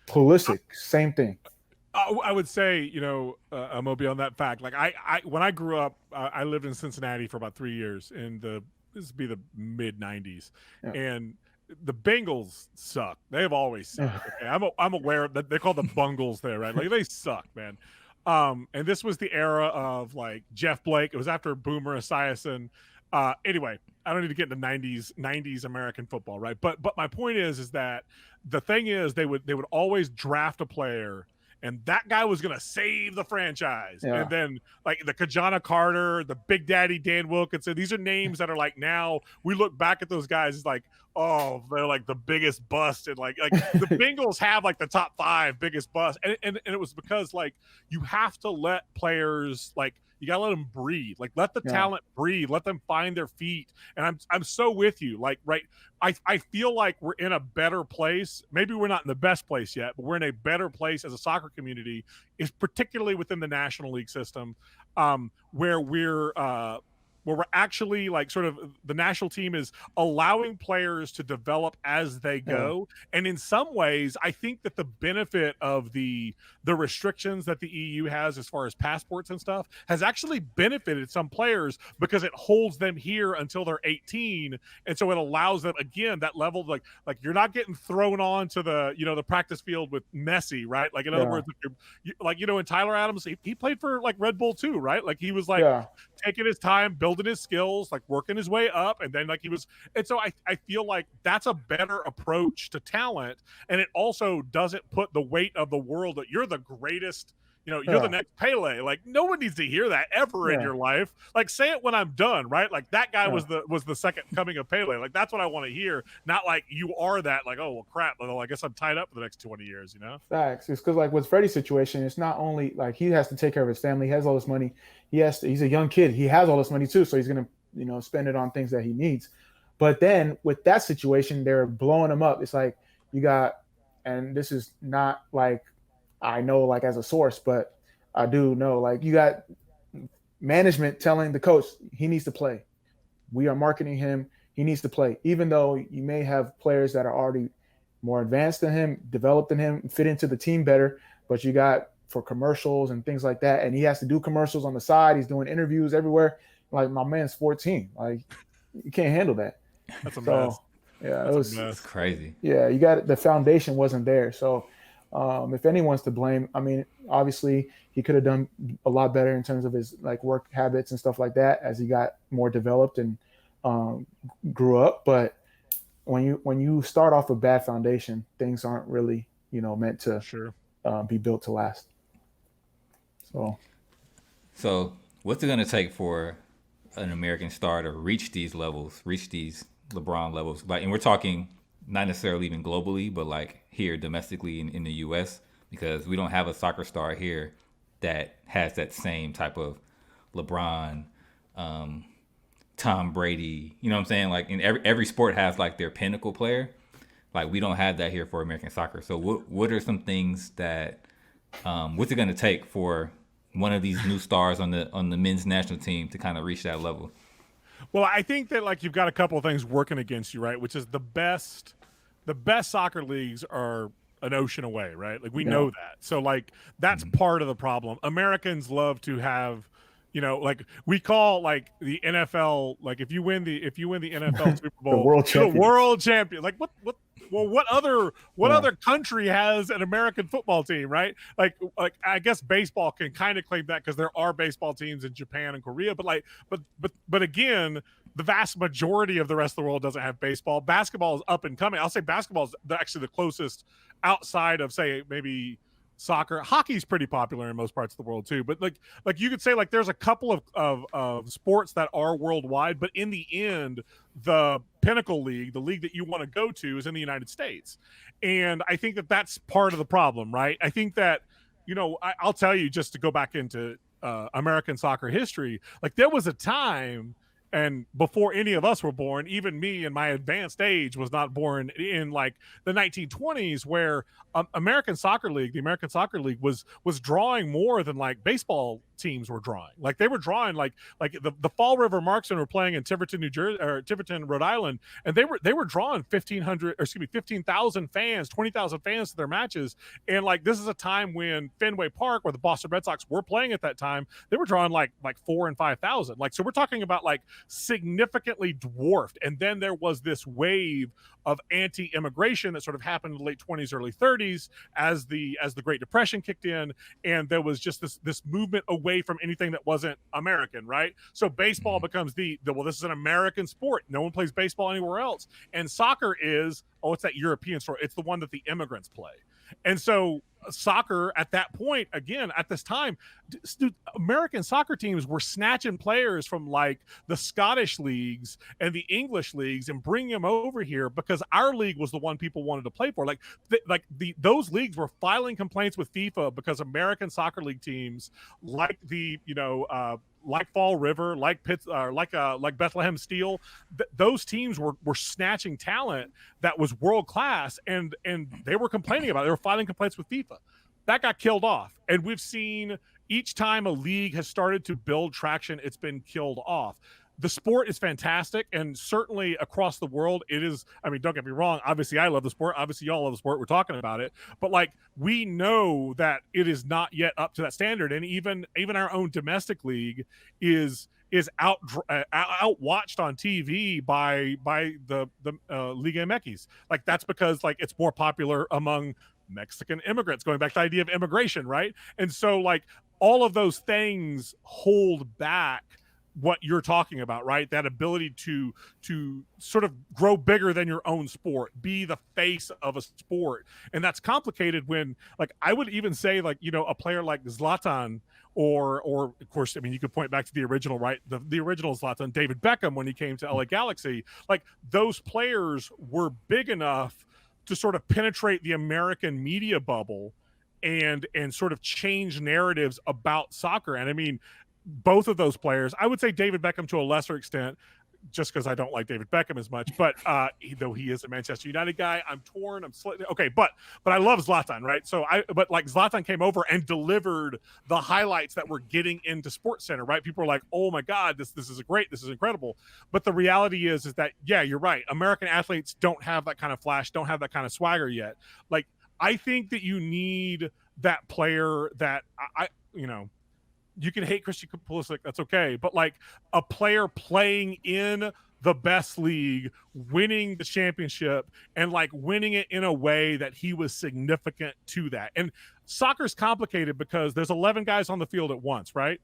Pulisic, same thing. I would say, Moby, on that fact, like, I when I grew up, I lived in Cincinnati for about 3 years in this would be the mid 90s. Yeah. And the Bengals suck. They have always sucked. Okay? I'm aware that they're called the Bungles there, right? Like, they suck, man. And this was the era of, like, Jeff Blake. It was after Boomer Esiason. Anyway, I don't need to get into 90s American football, right? But my point is that the thing is, they would always draft a player, and that guy was going to save the franchise. Yeah. And then, like, the Kajana Carter, the Big Daddy Dan Wilkinson, these are names that are, like, now we look back at those guys as like, oh, they're like the biggest bust. And like the Bengals have like the top 5 biggest bust. And it was because, like, you have to let players, like, you got to let them breathe. Like, let the talent breathe. Let them find their feet. And I'm so with you. Like, right, I feel like we're in a better place. Maybe we're not in the best place yet, but we're in a better place as a soccer community, is particularly within the National League system, where we're actually, like, sort of, the national team is allowing players to develop as they go. Yeah. And in some ways, I think that the benefit of the restrictions that the EU has as far as passports and stuff has actually benefited some players, because it holds them here until they're 18. And so it allows them, again, that level of, like you're not getting thrown on to the, the practice field with Messi, right? Like, in other words, and Tyler Adams, he played for, like, Red Bull too, right? Like, he was, like, taking his time, building his skills, like, working his way up, and then, like, he was. And so I feel like that's a better approach to talent, and it also doesn't put the weight of the world that you're the greatest, you're the next Pele. Like, no one needs to hear that ever in your life. Like, say it when I'm done, right? Like, that guy was the second coming of Pele. Like, that's what I want to hear. Not like, you are that, like, oh, well, crap, well, I guess I'm tied up for the next 20 years, Facts. It's because, like, with Freddie's situation, it's not only, like, he has to take care of his family. He has all this money. He's a young kid. He has all this money too. So he's going to, spend it on things that he needs. But then with that situation, they're blowing him up. It's like, you got and this is not like I know like as a source, but I do know like you got management telling the coach he needs to play. We are marketing him. He needs to play, even though you may have players that are already more advanced than him, developed than him, fit into the team better. But you got for commercials and things like that, and he has to do commercials on the side. He's doing interviews everywhere. Like my man's 14. Like you can't handle that. That's a mess. So yeah, That's it a was. mess. It's crazy. Yeah, you got the foundation wasn't there. So if anyone's to blame, I mean, obviously he could have done a lot better in terms of his like work habits and stuff like that as he got more developed and um, grew up. But when you start off a bad foundation, things aren't really meant to Sure. be built to last. So So, what's it going to take for an American star to reach these levels, reach these LeBron levels? Like, and we're talking not necessarily even globally, but like here domestically in the U.S. because we don't have a soccer star here that has that same type of LeBron, um, Tom Brady. You know what I'm saying? Like, in every sport has like their pinnacle player. Like, we don't have that here for American soccer. So, what are some things that what's it going to take for one of these new stars on the men's national team to kind of reach that level? Well, I think that like you've got a couple of things working against you, right? Which is the best soccer leagues are an ocean away, right? Like we yeah, know that. So like that's part of the problem. Americans love to have, like we call like the NFL, like if you win the NFL Super the Bowl, world you're the champion. world champion. Like what other Yeah. other country has an American football team, right? Like I guess baseball can kind of claim that because there are baseball teams in Japan and Korea, but like but again, the vast majority of the rest of the world doesn't have baseball. Basketball is up and coming. I'll say basketball is actually the closest outside of say maybe soccer. Hockey's pretty popular in most parts of the world too, but like you could say like there's a couple of sports that are worldwide, but in the end the pinnacle league, the league that you want to go to, is in the United States. And I think that that's part of the problem, right? I think that I'll tell you, just to go back into American soccer history, like there was a time, and before any of us were born, even me in my advanced age was not born, in like the 1920s, where American Soccer League, the American Soccer League was drawing more than like baseball teams were drawing. Like they were drawing like the Fall River Marksmen were playing in Tiverton, New Jersey, or Tiverton, Rhode Island, and they were drawing 15,000 fans, 20,000 fans to their matches. And like this is a time when Fenway Park, where the Boston Red Sox were playing at that time, they were drawing like 4,000 and 5,000. Like so, we're talking about like significantly dwarfed. And then there was this wave of anti-immigration that sort of happened in the late 20s, early 30s as the Great Depression kicked in, and there was just this movement away from anything that wasn't American, right? So baseball becomes well, this is an American sport. No one plays baseball anywhere else. And soccer is, it's that European sport. It's the one that the immigrants play. And so soccer at that point, again, at this time, American soccer teams were snatching players from like the Scottish leagues and the English leagues and bringing them over here because our league was the one people wanted to play for. Those leagues were filing complaints with FIFA because American soccer league teams like like Fall River, like like Bethlehem Steel, those teams were snatching talent that was world class, and they were complaining about it. They were filing complaints with FIFA. That got killed off, and we've seen each time a league has started to build traction, it's been killed off. The sport is fantastic, and certainly across the world, it is. I mean, don't get me wrong. Obviously, I love the sport. Obviously, y'all love the sport. We're talking about it, but like we know that it is not yet up to that standard, and even our own domestic league is outwatched on TV by the Liga MX. Like that's because like it's more popular among Mexican immigrants, going back to the idea of immigration, right? And so like all of those things hold back what you're talking about, right? That ability to sort of grow bigger than your own sport, be the face of a sport. And that's complicated when, like, I would even say, like, a player like Zlatan, or of course, I mean, you could point back to the original, right? The original Zlatan, David Beckham, when he came to LA Galaxy. Like, those players were big enough to sort of penetrate the American media bubble and sort of change narratives about soccer. And I mean, both of those players, I would say David Beckham to a lesser extent, just because I don't like David Beckham as much, but though he is a Manchester United guy, I'm torn. Okay, but I love Zlatan, right? But like Zlatan came over and delivered the highlights that were getting into Sports Center, right? People are like, oh my God, this is great, this is incredible. But the reality is that, yeah, you're right. American athletes don't have that kind of flash, don't have that kind of swagger yet. Like, I think that you need that player that you can hate Christian Pulisic, that's okay. But like a player playing in the best league, winning the championship, and like winning it in a way that he was significant to that. And soccer's complicated because there's 11 guys on the field at once, right?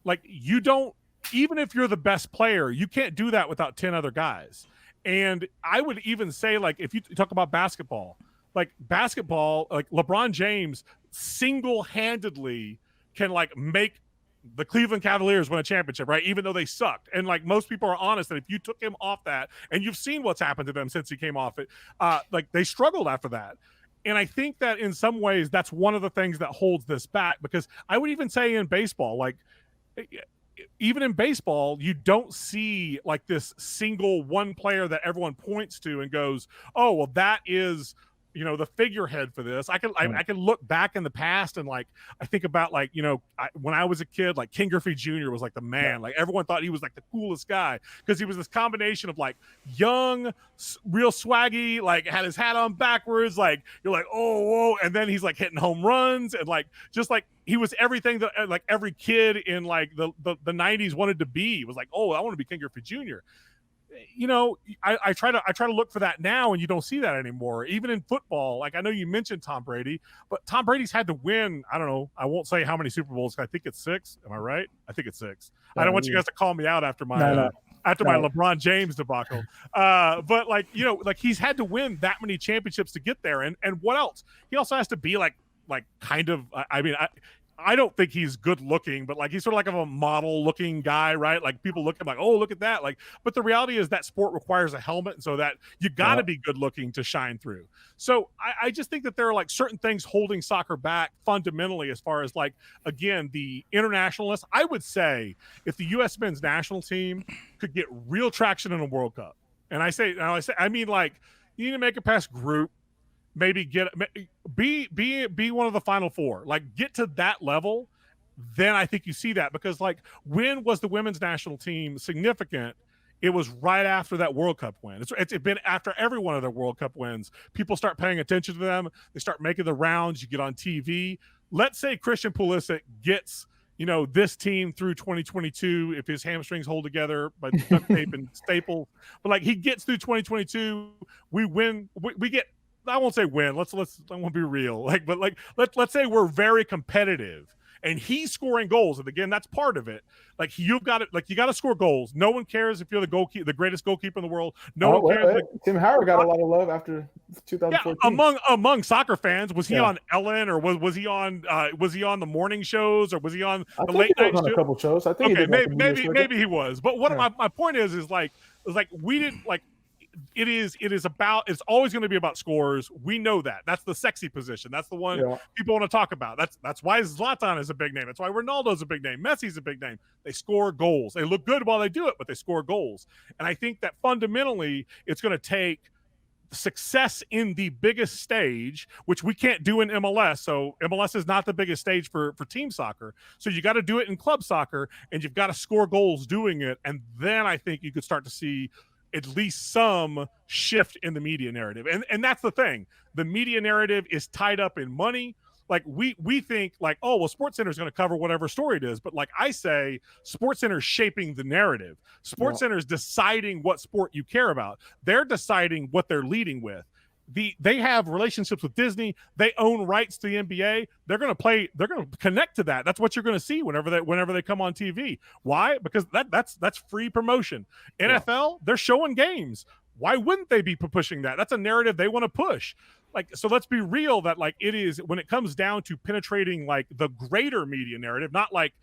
Like you don't, even if you're the best player, you can't do that without 10 other guys. And I would even say, like, if you talk about basketball, like LeBron James single-handedly can like make the Cleveland Cavaliers win a championship, right? Even though they sucked. And like most people are honest that if you took him off that, and you've seen what's happened to them since he came off it, like they struggled after that. And I think that in some ways that's one of the things that holds this back, because I would even say in baseball, like even in baseball, you don't see like this single one player that everyone points to and goes, oh, well, that is the figurehead for this. I can look back in the past and like I think about like when I was a kid, like Ken Griffey Jr. was like the man. Like everyone thought he was like the coolest guy because he was this combination of like young, real swaggy, like had his hat on backwards, like you're like oh whoa, and then he's like hitting home runs and like just like he was everything that like every kid in like the 90s wanted to be. It was like, oh, I want to be Ken Griffey Jr. I try to look for that now, and you don't see that anymore. Even in football, like I know you mentioned Tom Brady, but Tom Brady's had to win. I don't know. I won't say how many Super Bowls. I think it's 6. Am I right? I think it's 6. I don't want you guys to call me out after my my LeBron James debacle. But like like he's had to win that many championships to get there, and what else? He also has to be like kind of. I don't think he's good looking, but like he's sort of like a model looking guy, right? Like people look at him like, oh, look at that. Like, but the reality is that sport requires a helmet, and so that you got to be good looking to shine through. So I just think that there are like certain things holding soccer back fundamentally, as far as like, again, the internationalists. I would say if the U.S. men's national team could get real traction in a World Cup, and I mean like you need to make it past group. Maybe be one of the final 4, like get to that level. Then I think you see that, because like when was the women's national team significant? It was right after that World Cup win. It's been after every one of their World Cup wins. People start paying attention to them. They start making the rounds. You get on TV. Let's say Christian Pulisic gets this team through 2022 if his hamstrings hold together by duct tape and staple. But like he gets through 2022, we win. We get. I won't say win. Let's I won't be real. Like, but like let's say we're very competitive and he's scoring goals. And again, that's part of it. Like you got to score goals. No one cares if you're the greatest goalkeeper in the world. No one cares. Tim Howard got a lot of love after 2014. Yeah, among soccer fans, was he on Ellen, or was he on the morning shows, or was he on the late night shows? On a couple shows. I think maybe he was. But what my point is like we didn't like. It's always going to be about scores. We know that. That's the sexy position. That's the one people want to talk about. That's why Zlatan is a big name. That's why Ronaldo's a big name. Messi's a big name. They score goals. They look good while they do it, but they score goals. And I think that fundamentally it's going to take success in the biggest stage, which we can't do in MLS. So MLS is not the biggest stage for team soccer. So you got to do it in club soccer, and you've got to score goals doing it. And then I think you could start to see at least some shift in the media narrative. And that's the thing. The media narrative is tied up in money. Like we think like, oh, well, SportsCenter is going to cover whatever story it is. But like I say, SportsCenter is shaping the narrative. SportsCenter is deciding what sport you care about. They're deciding what they're leading with. They have relationships with Disney. They own rights to the NBA. They're going to connect to that. That's what you're going to see whenever they come on TV. Why? Because that's free promotion. NFL, they're showing games. Why wouldn't they be pushing that? That's a narrative they want to push. Like, so let's be real that like it is, when it comes down to penetrating like the greater media narrative, not like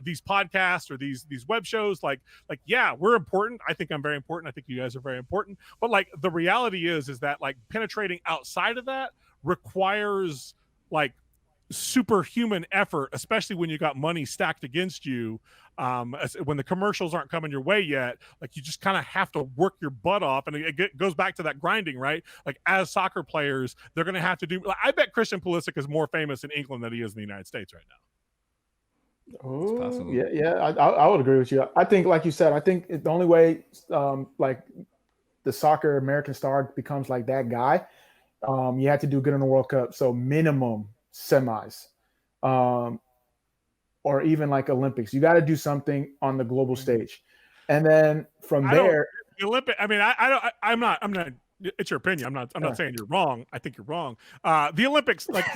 these podcasts or these web shows, like yeah, we're important. I think I'm very important. I think you guys are very important. But like the reality is that like penetrating outside of that requires like superhuman effort, especially when you got money stacked against you. When the commercials aren't coming your way yet, like you just kind of have to work your butt off, and it goes back to that grinding, right? Like as soccer players, they're going to have to do. Like, I bet Christian Pulisic is more famous in England than he is in the United States right now. It's Oh, possible. yeah. I would agree with you. I think, like you said, I think the only way, like the soccer American star becomes like that guy, you have to do good in the World Cup. So minimum semis, um, or even like Olympics. You got to do something on the global stage, and then from I don't there, the Olympic. I mean, I don't. I'm not. It's your opinion. I'm not saying you're wrong. I think you're wrong. The Olympics, like,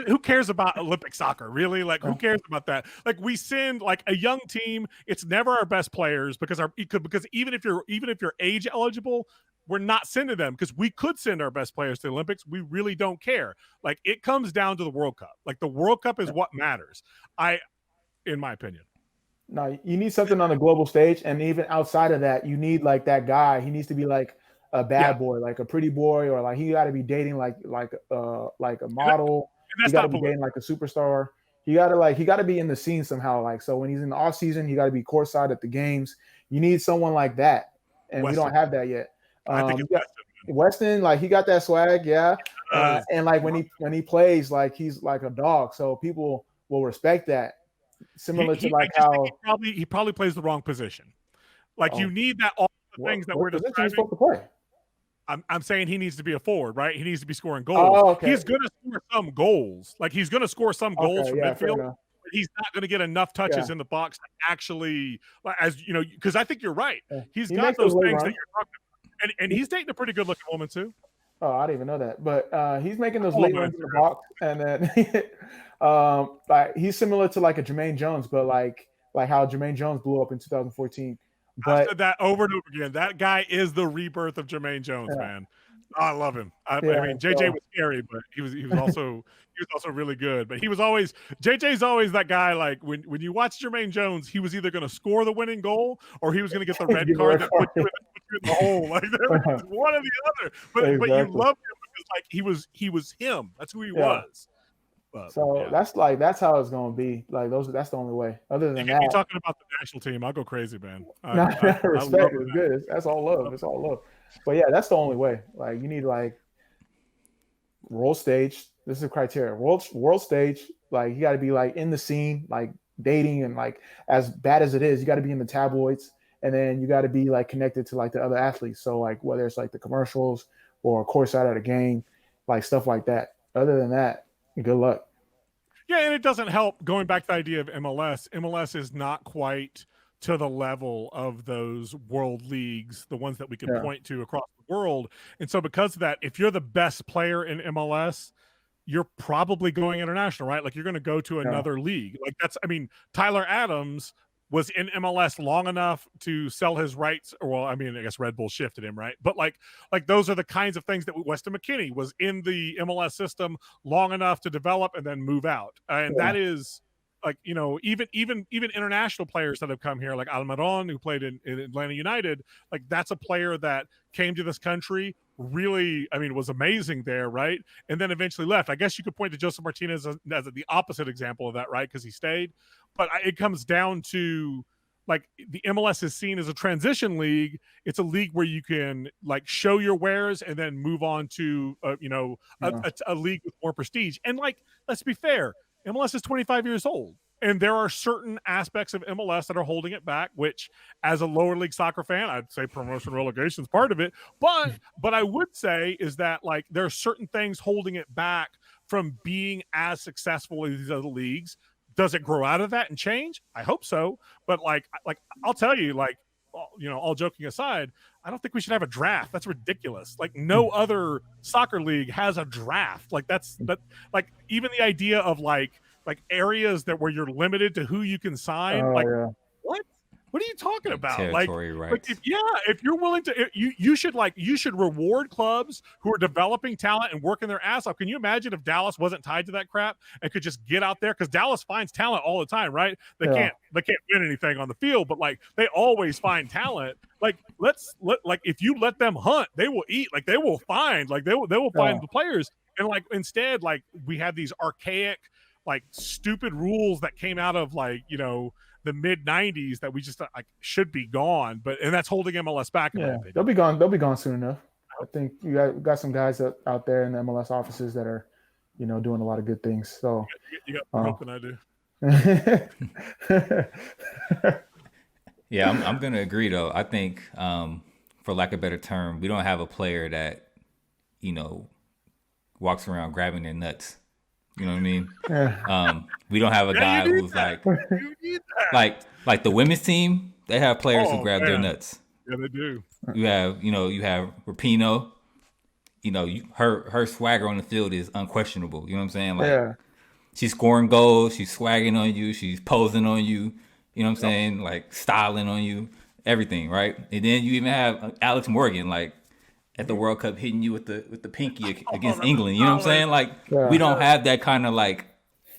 who cares about Olympic soccer? Really? Like, who cares about that? Like, we send like a young team. It's never our best players because even if you're age eligible, we're not sending them because we could send our best players to the Olympics. We really don't care. Like, it comes down to the World Cup. Like, the World Cup is what matters. In my opinion. no, you need something on the global stage, and even outside of that, you need like that guy. He needs to be like a bad boy, like a pretty boy, or like he got to be dating like a model. And He that's got to not be political. dating like a superstar. He got to be in the scene somehow. Like, so when he's in the off season, he got to be courtside at the games. You need someone like that, and we Weston. don't have that yet. I think it's Weston, like he got that swag, yeah, Weston. and like when he plays, like he's like a dog, so people will respect that. Similar to I like just think how he probably plays the wrong position. Like, you need that all the things that what we're position he's describing. supposed to play? I'm saying he needs to be a forward, right? He needs to be scoring goals. Oh, okay. He's going to score some goals. Like, he's going to score some goals Okay, from yeah, fair midfield. enough. But he's not going to get enough touches Yeah. in the box to actually, as you know, because I think you're right. Yeah. He's He got makes those those late things that runs. you're talking about, and he's dating a pretty good looking woman too. Oh, I didn't even know that. But he's making those Follow late him on runs in the Instagram. box, and then like he's similar to like a Jermaine Jones, but like how Jermaine Jones blew up in 2014. I've But said that over and over again. That guy is the rebirth of Jermaine Jones, yeah, man. Oh, I love him. I yeah. mean, JJ So was scary, but he was also really good. But he was always JJ's always that guy. Like, when you watch Jermaine Jones, he was either going to score the winning goal or he was going to get the red give a card red that put card. you in the hole. Like, there was one or the other. But you Exactly. loved him because like he was him. That's who he Yeah. was. But, So yeah. that's how it's gonna be. Like that's the only way. Other You than get me that, talking about the national team, I'll go crazy, man. I respect love is that. good. That's all love. It's all love. But yeah, that's the only way. Like you need like world stage. This is a criteria. World stage. Like you got to be like in the scene, like dating, and like as bad as it is, you got to be in the tabloids, and then you got to be like connected to like the other athletes. So like whether it's like the commercials or courtside at a game, like stuff like that. Other than that, good luck. Yeah, and it doesn't help going back to the idea of MLS. MLS is not quite to the level of those world leagues, the ones that we can point to across the world. And so because of that, if you're the best player in MLS, you're probably going international, right? Like, you're going to go to another league. Like, Tyler Adams was in MLS long enough to sell his rights. Well, I mean, I guess Red Bull shifted him, right? But like those are the kinds of things that Weston McKennie was in the MLS system long enough to develop and then move out. And that is like, you know, even international players that have come here, like Almiron, who played in Atlanta United, like that's a player that came to this country, really, I mean, was amazing there, right? And then eventually left. I guess you could point to Joseph Martinez as the opposite example of that, right? Because he stayed. But it comes down to, like, the MLS is seen as a transition league. It's a league where you can like show your wares and then move on to a league with more prestige. And like, let's be fair, MLS is 25 years old, and there are certain aspects of MLS that are holding it back, which as a lower league soccer fan, I'd say promotion relegation is part of it. But I would say is that like there are certain things holding it back from being as successful as these other leagues. Does it grow out of that and change? I hope so. But like I'll tell you, like, you know, all joking aside, I don't think we should have a draft. That's ridiculous. Like, no other soccer league has a draft. Like, like even the idea of like areas that where you're limited to who you can sign. What are you talking about? Territory rights. If you're willing to, you should reward clubs who are developing talent and working their ass off. Can you imagine if Dallas wasn't tied to that crap and could just get out there? Because Dallas finds talent all the time, right? They can't win anything on the field, but like they always find talent. Like if you let them hunt, they will eat. Like they will find the players. And like instead, like we have these archaic like stupid rules that came out of like, the mid 90s that we just like should be gone, and that's holding MLS back in my opinion. They'll be gone soon enough. I think you got some guys out there in the MLS offices that are, doing a lot of good things. So you got more hope than I do. Yeah, I'm gonna agree though. I think, for lack of a better term, we don't have a player that, walks around grabbing their nuts. You know what I mean? Yeah. We don't have a guy who's like the women's team. They have players who grab their nuts. Yeah, they do. You have Rapinoe. Her swagger on the field is unquestionable. You know what I'm saying? Like, she's scoring goals, she's swagging on you, she's posing on you. You know what I'm saying? Like styling on you, everything, right? And then you even have Alex Morgan, like at the World Cup, hitting you with the pinky against England. You know what I'm saying? Like, we don't have that kind of like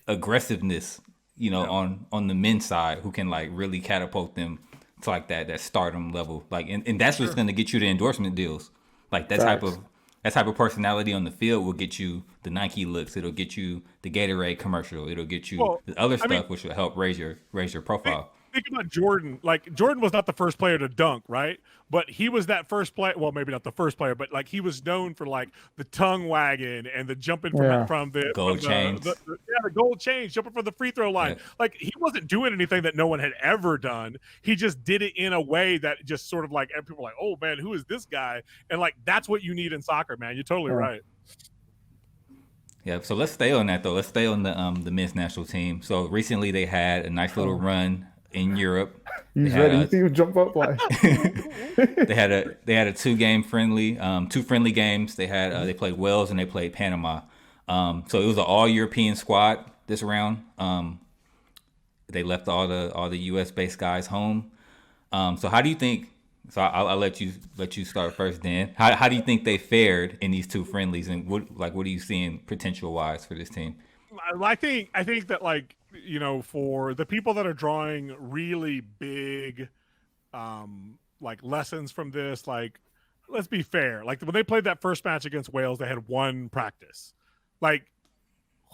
aggressiveness, on the men's side, who can like really catapult them to like that stardom level. Like, and that's what's going to get you the endorsement deals. Like that type of personality on the field will get you the Nike looks. It'll get you the Gatorade commercial. It'll get you the other stuff, which will help raise your profile. Think about Jordan. Like, Jordan was not the first player to dunk, right? But he was that first player. Well, maybe not the first player, but like he was known for like the tongue wagging and the jumping from the gold chains. The gold chains, jumping from the free throw line. Yeah. Like, he wasn't doing anything that no one had ever done. He just did it in a way that just sort of like, and people were like, oh man, who is this guy? And like, that's what you need in soccer, man. You're totally right. Yeah, so let's stay on that though. Let's stay on the men's national team. So recently they had a nice little run in Europe. He's ready. You see him jump up like. They had a two friendly games. They played Wales and they played Panama. So it was an all European squad this round. They left all the US based guys home. So how do you think? So I'll let you start first, Dan. How do you think they fared in these two friendlies, and what are you seeing potential wise for this team? I think that, like, for the people that are drawing really big like lessons from this, like, let's be fair. Like, when they played that first match against Wales, they had one practice. Like,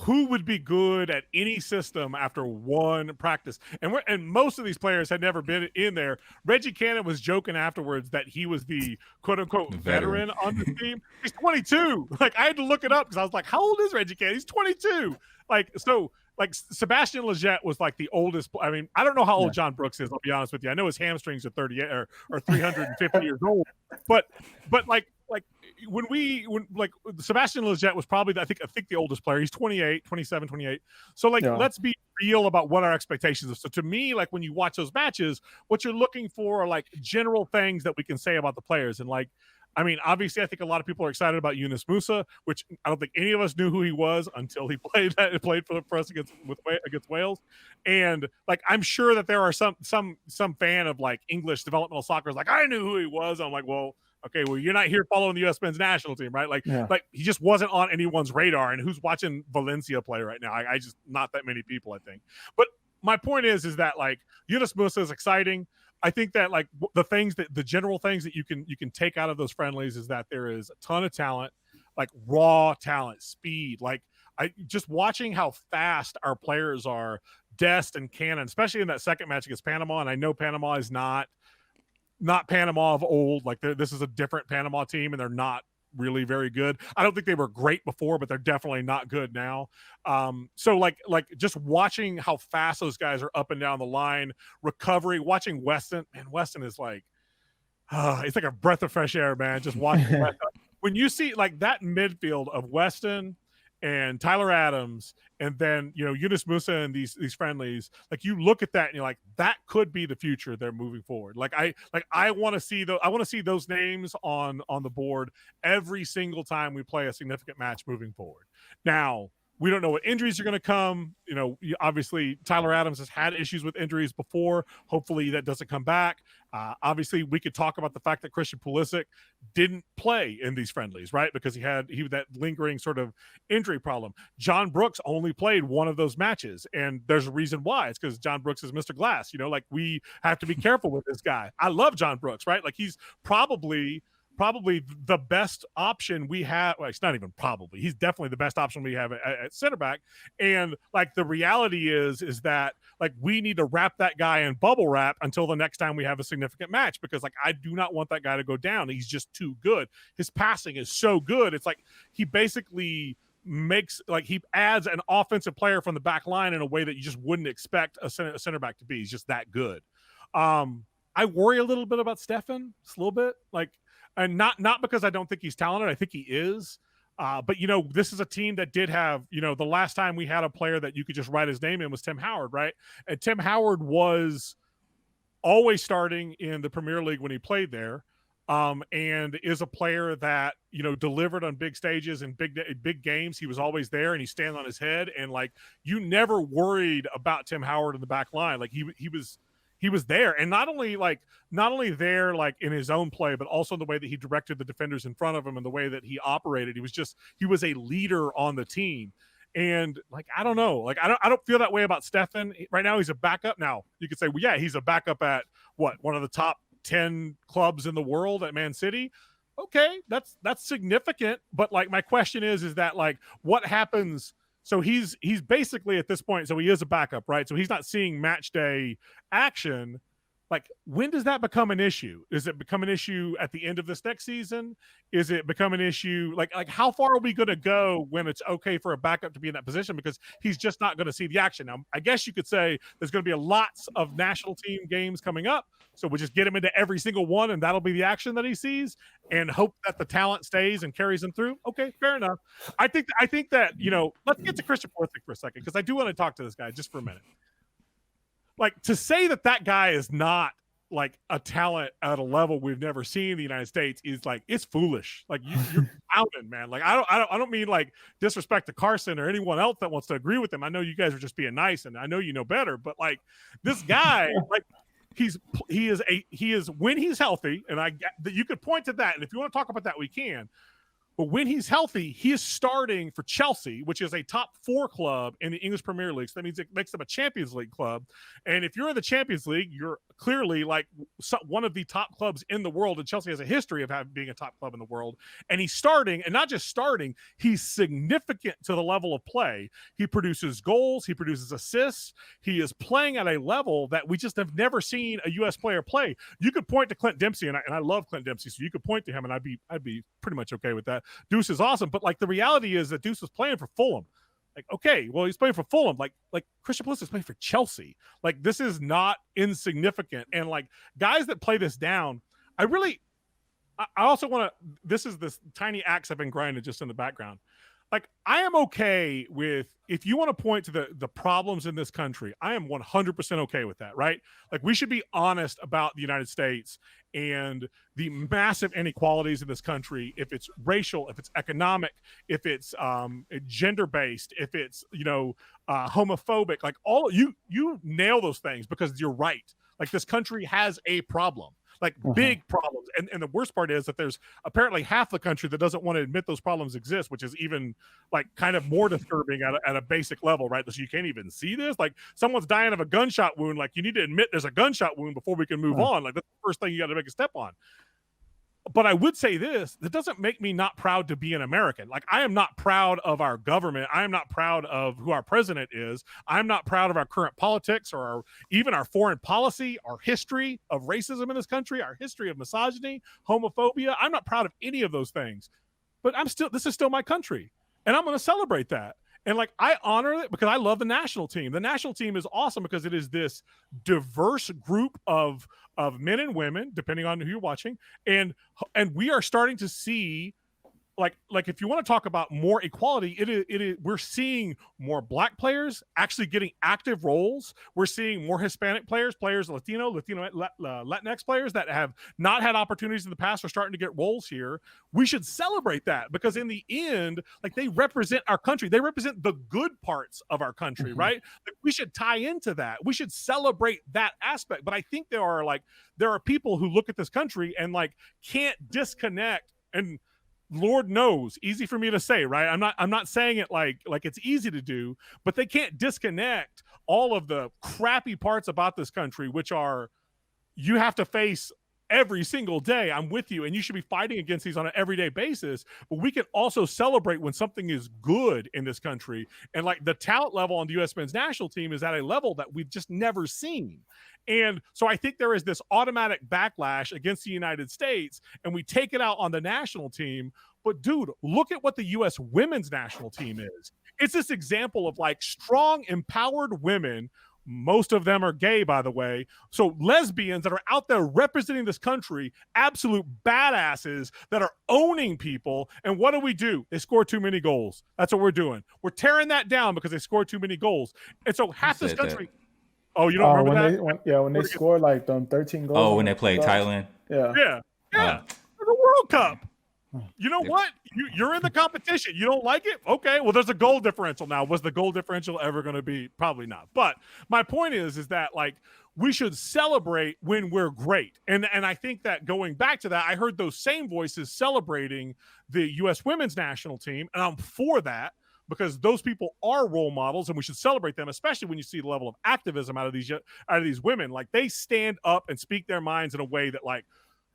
who would be good at any system after one practice? And most of these players had never been in there. Reggie Cannon was joking afterwards that he was the quote unquote veteran on the team. He's 22. Like, I had to look it up because I was like, how old is Reggie Cannon? He's 22. Like, so like Sebastian Lletget was like the oldest. I mean, I don't know how old John Brooks is. I'll be honest with you. I know his hamstrings are 38 or 350 years old, but like when Sebastian Lletget was probably, I think the oldest player. He's 28, 27, 28. So like, let's be real about what our expectations are. So to me, like, when you watch those matches, what you're looking for are like general things that we can say about the players. And like, I mean, obviously, I think a lot of people are excited about Yunus Musa, which I don't think any of us knew who he was until he played for us against Wales. And like, I'm sure that there are some fan of like English developmental soccer is like, I knew who he was. I'm like, well, okay, well, you're not here following the U.S. men's national team, right? Like, like, he just wasn't on anyone's radar. And who's watching Valencia play right now? I just, not that many people, I think. But my point is that like, Yunus Musa is exciting. I think that like the general things that you can take out of those friendlies is that there is a ton of talent, like raw talent, speed. Like, I just watching how fast our players are, Dest and Cannon, especially in that second match against Panama. And I know Panama is not Panama of old. Like, this is a different Panama team, and they're not really very good. I don't think they were great before, but they're definitely not good now. So like just watching how fast those guys are up and down the line, recovery, watching Weston, man, Weston is like, it's like a breath of fresh air, man. Just watching Weston. When you see like that midfield of Weston and Tyler Adams, and then, Yunus Musa and these friendlies, like, you look at that and you're like, that could be the future they're moving forward. Like, I want to see those names on the board every single time we play a significant match moving forward. Now, we don't know what injuries are going to come. Obviously, Tyler Adams has had issues with injuries before. Hopefully that doesn't come back. Obviously, we could talk about the fact that Christian Pulisic didn't play in these friendlies, right? Because he had that lingering sort of injury problem. John Brooks only played one of those matches, and there's a reason why. It's because John Brooks is Mr. Glass. Like, we have to be careful with this guy. I love John Brooks, right? Like, he's probably probably the best option we have. Well, it's not even probably. He's definitely the best option we have at center back. And like the reality is that like we need to wrap that guy in bubble wrap until the next time we have a significant match, because like I do not want that guy to go down. He's just too good. His passing is so good. It's like he basically he adds an offensive player from the back line in a way that you just wouldn't expect a center back to be. He's just that good. I worry a little bit about Stefan, just a little bit, like, and not because I don't think he's talented. I think he is. But this is a team that did have, the last time we had a player that you could just write his name in was Tim Howard, right? And Tim Howard was always starting in the Premier League when he played there. And is a player that, delivered on big stages and big games. He was always there and he's standing on his head. And like, you never worried about Tim Howard in the back line. Like he was there, and not only there like in his own play, but also in the way that he directed the defenders in front of him and the way that he operated. He was a leader on the team. And like, I don't know, like I don't feel that way about Stefan right now. He's a backup. Now you could say, well, yeah, he's a backup at one of the top 10 clubs in the world at Man City. Okay, that's significant. But like, my question is that like, what happens? So he's basically at this point, so he is a backup, right? So he's not seeing match day action. Like, when does that become an issue? Is it become an issue at the end of this next season? Is it become an issue? Like how far are we going to go when it's okay for a backup to be in that position? Because he's just not going to see the action. Now, I guess you could say there's going to be lots of national team games coming up. So we'll just get him into every single one, and that'll be the action that he sees, and hope that the talent stays and carries him through. Okay, fair enough. I think that, let's get to Christian Pulisic for a second, because I do want to talk to this guy just for a minute. Like, to say that guy is not like a talent at a level we've never seen in the United States is like, it's foolish. Like you're pouting, man. Like I don't mean like disrespect to Carson or anyone else that wants to agree with him. I know you guys are just being nice, and I know you know better, but like this guy, like he is when he's healthy, and you could point to that, and if you want to talk about that, we can. But when he's healthy, he is starting for Chelsea, which is a top 4 club in the English Premier League. So that means it makes them a Champions League club. And if you're in the Champions League, you're clearly like one of the top clubs in the world. And Chelsea has a history of being a top club in the world. And he's starting, and not just starting, he's significant to the level of play. He produces goals. He produces assists. He is playing at a level that we just have never seen a U.S. player play. You could point to Clint Dempsey, and I love Clint Dempsey, so you could point to him, and I'd be pretty much okay with that. Deuce is awesome, but like the reality is that Deuce was playing for Fulham. Like, okay, well, he's playing for Fulham. Like Christian Pulisic is playing for Chelsea. Like, this is not insignificant. And like guys that play this down, I also want to. This is this tiny axe I've been grinding just in the background. Like, I am okay with, if you want to point to the problems in this country, I am 100% okay with that, right? Like, we should be honest about the United States and the massive inequalities in this country, if it's racial, if it's economic, if it's gender-based, if it's, homophobic, like you nail those things because you're right. Like, this country has a problem. Like big problems. And the worst part is that there's apparently half the country that doesn't want to admit those problems exist, which is even like kind of more disturbing at a basic level, right? So you can't even see this. Like, someone's dying of a gunshot wound. Like, you need to admit there's a gunshot wound before we can move on. Like, that's the first thing you got to make a step on. But I would say this, that doesn't make me not proud to be an American. Like, I am not proud of our government. I am not proud of who our president is. I'm not proud of our current politics or even our foreign policy, our history of racism in this country, our history of misogyny, homophobia. I'm not proud of any of those things. But this is still my country. And I'm going to celebrate that. And like, I honor it because I love the national team. The national team is awesome because it is this diverse group of men and women, depending on who you're watching. And we are starting to see, like if you want to talk about more equality, it is we're seeing more Black players actually getting active roles. We're seeing more Hispanic players, Latino, Latinx players that have not had opportunities in the past are starting to get roles here. We should celebrate that because in the end, like, they represent our country. They represent the good parts of our country, right? Like, we should tie into that. We should celebrate that aspect. But I think there are people who look at this country and like can't disconnect, and Lord knows, easy for me to say, right? I'm not saying it like it's easy to do, but they can't disconnect all of the crappy parts about this country, which are, you have to face every single day. I'm with you, and you should be fighting against these on an everyday basis. But we can also celebrate when something is good in this country, and like the talent level on the U.S. men's national team is at a level that we've just never seen. And so I think there is this automatic backlash against the United States, and we take it out on the national team. But dude, look at what the U.S. women's national team is. It's this example of like strong, empowered women. Most of them are gay, by the way. So lesbians that are out there representing this country, absolute badasses that are owning people. And what do? They score too many goals. That's what we're doing. We're tearing that down because they score too many goals. And so half this country. That. Oh, you don't remember that? When they scored like 13 goals. Oh, when they played Thailand? Yeah. The World Cup. You know what? You're in the competition. You don't like it? Okay. Well, there's a goal differential now. Was the goal differential ever going to be? Probably not. But my point is that like we should celebrate when we're great. And I think that going back to that, I heard those same voices celebrating the U.S. women's national team, and I'm for that because those people are role models, and we should celebrate them, especially when you see the level of activism out of these women. Like they stand up and speak their minds in a way that like,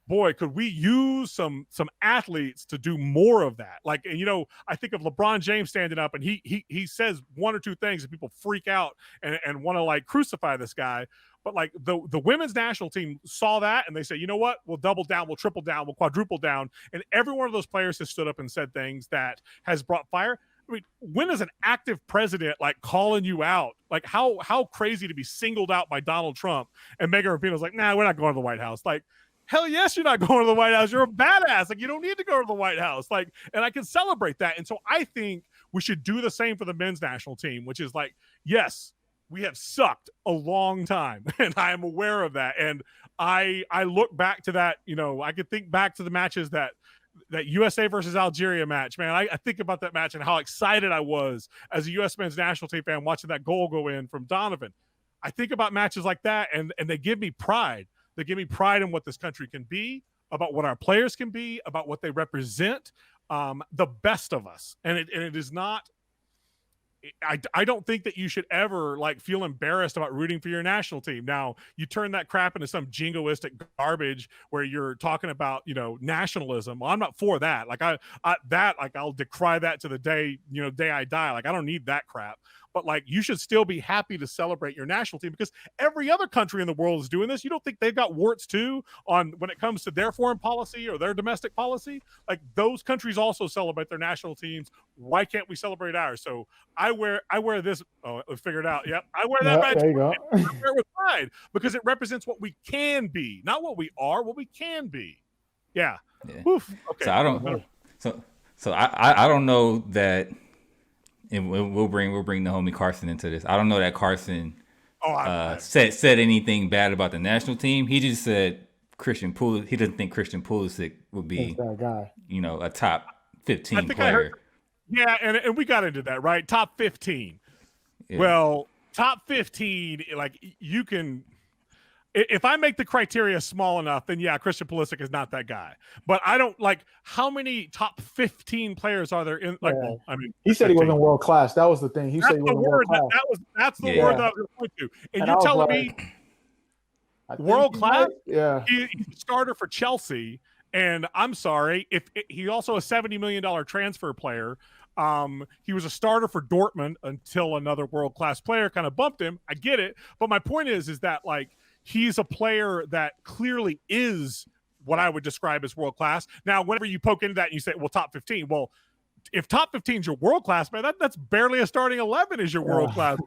boy, could we use some athletes to do more of that? Like, and, you know, I think of LeBron James standing up and he says one or two things and people freak out and want to like crucify this guy. But like the women's national team saw that and they say, you know what? We'll double down, we'll triple down, we'll quadruple down. And every one of those players has stood up and said things that has brought fire. I mean, when is an active president like calling you out? Like how crazy to be singled out by Donald Trump and Megan Rapinoe's like, nah, we're not going to the White House. Like, hell yes, you're not going to the White House. You're a badass. Like, you don't need to go to the White House. Like, and I can celebrate that. And so I think we should do the same for the men's national team, which is like, yes, we have sucked a long time. And I am aware of that. And I look back to that, you know, I could think back to the matches that USA versus Algeria match, man. I think about that match and how excited I was as a U.S. men's national team fan watching that goal go in from Donovan. I think about matches like that, and they give me pride. They give me pride in what this country can be, about what our players can be, about what they represent, the best of us. And it is not. I don't think that you should ever like feel embarrassed about rooting for your national team. Now you turn that crap into some jingoistic garbage where you're talking about, you know, nationalism. Well, I'm not for that. Like I'll decry that to the day I die. Like I don't need that crap. But like you should still be happy to celebrate your national team because every other country in the world is doing this. You don't think they've got warts too on when it comes to their foreign policy or their domestic policy? Like those countries also celebrate their national teams. Why can't we celebrate ours? So I wear this. Oh, I figured it out. Yep, I wear that badge. There you go. I wear it with pride because it represents what we can be, not what we are. What we can be. Yeah. Oof. Okay. So I don't. So I don't know that. And we'll bring the homie Carson into this. I don't know that Carson said anything bad about the national team. He just said he doesn't think Christian Pulisic would be that guy. You know, a top 15 player. And we got into that, right? Top 15. Yeah. Well, top 15, like you can. If I make the criteria small enough, then yeah, Christian Pulisic is not that guy. But I don't like how many top 15 players are there in like. Yeah. Well, I mean, he said 15. He wasn't world class. That was the thing. He said he wasn't world class. That's the word that I was going to point to. And you're telling me world class? Yeah, he's a starter for Chelsea. And I'm sorry, he also a $70 million transfer player. He was a starter for Dortmund until another world class player kind of bumped him. I get it, but my point is that like. He's a player that clearly is what I would describe as world class. Now, whenever you poke into that and you say, well, top 15, well, if top 15 is your world class, man, that's barely a starting 11 is your world class.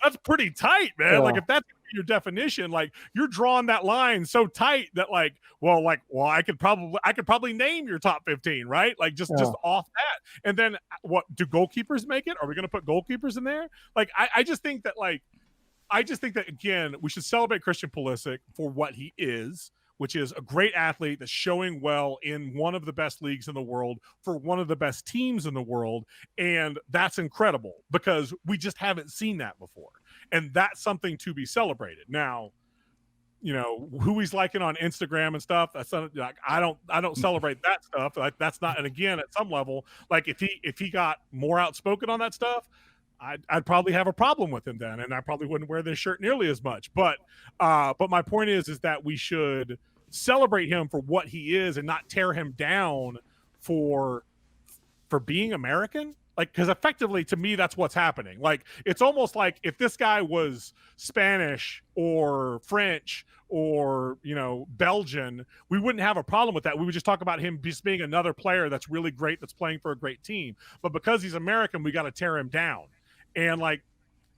That's pretty tight, man. Yeah. Like if that's your definition, like you're drawing that line so tight that like, I could probably name your top 15, right? Like just off that. And then what do goalkeepers make it? Are we going to put goalkeepers in there? Like, I just think that again, we should celebrate Christian Pulisic for what he is, which is a great athlete that's showing well in one of the best leagues in the world for one of the best teams in the world. And that's incredible because we just haven't seen that before. And that's something to be celebrated. Now, you know, who he's liking on Instagram and stuff, that's not, like, I don't celebrate that stuff. Like that's not, and again, at some level, like if he got more outspoken on that stuff, I'd probably have a problem with him then, and I probably wouldn't wear this shirt nearly as much. But my point is that we should celebrate him for what he is and not tear him down for being American. Like, because effectively, to me, that's what's happening. Like, it's almost like if this guy was Spanish or French or, you know, Belgian, we wouldn't have a problem with that. We would just talk about him just being another player that's really great, that's playing for a great team. But because he's American, we got to tear him down. And, like,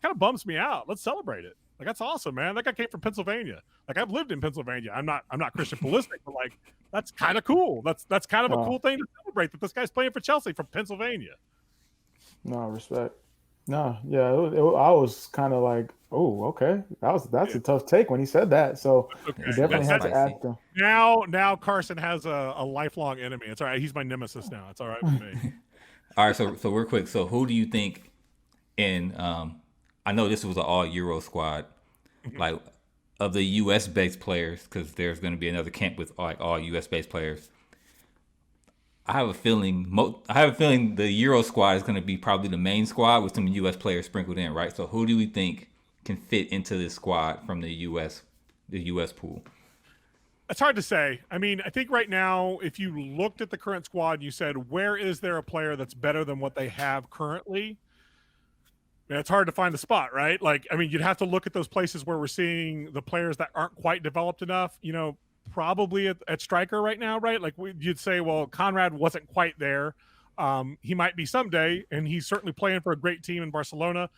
kind of bums me out. Let's celebrate it. Like, that's awesome, man. That guy came from Pennsylvania. Like, I've lived in Pennsylvania. I'm not Christian Pulisic, but, like, that's kind of cool. That's kind of a cool thing to celebrate, that this guy's playing for Chelsea from Pennsylvania. No, respect. No, yeah, I was kind of like, oh, okay, that's a tough take when he said that. So okay. You definitely had to ask him. Now Carson has a lifelong enemy. It's all right. He's my nemesis now. It's all right with me. All right, so real quick. So who do you think in I know this was an all Euro squad, like of the US based players, because there's going to be another camp with like all US based players. I have a feeling the Euro squad is going to be probably the main squad with some US players sprinkled in, right? So who do we think can fit into this squad from the US pool? It's hard to say. I mean, I think right now, if you looked at the current squad and you said, where is there a player that's better than what they have currently? I mean, it's hard to find the spot, right? Like, I mean, you'd have to look at those places where we're seeing the players that aren't quite developed enough, you know, probably at striker right now, right? Like you'd say, well, Conrad wasn't quite there. He might be someday, and he's certainly playing for a great team in Barcelona.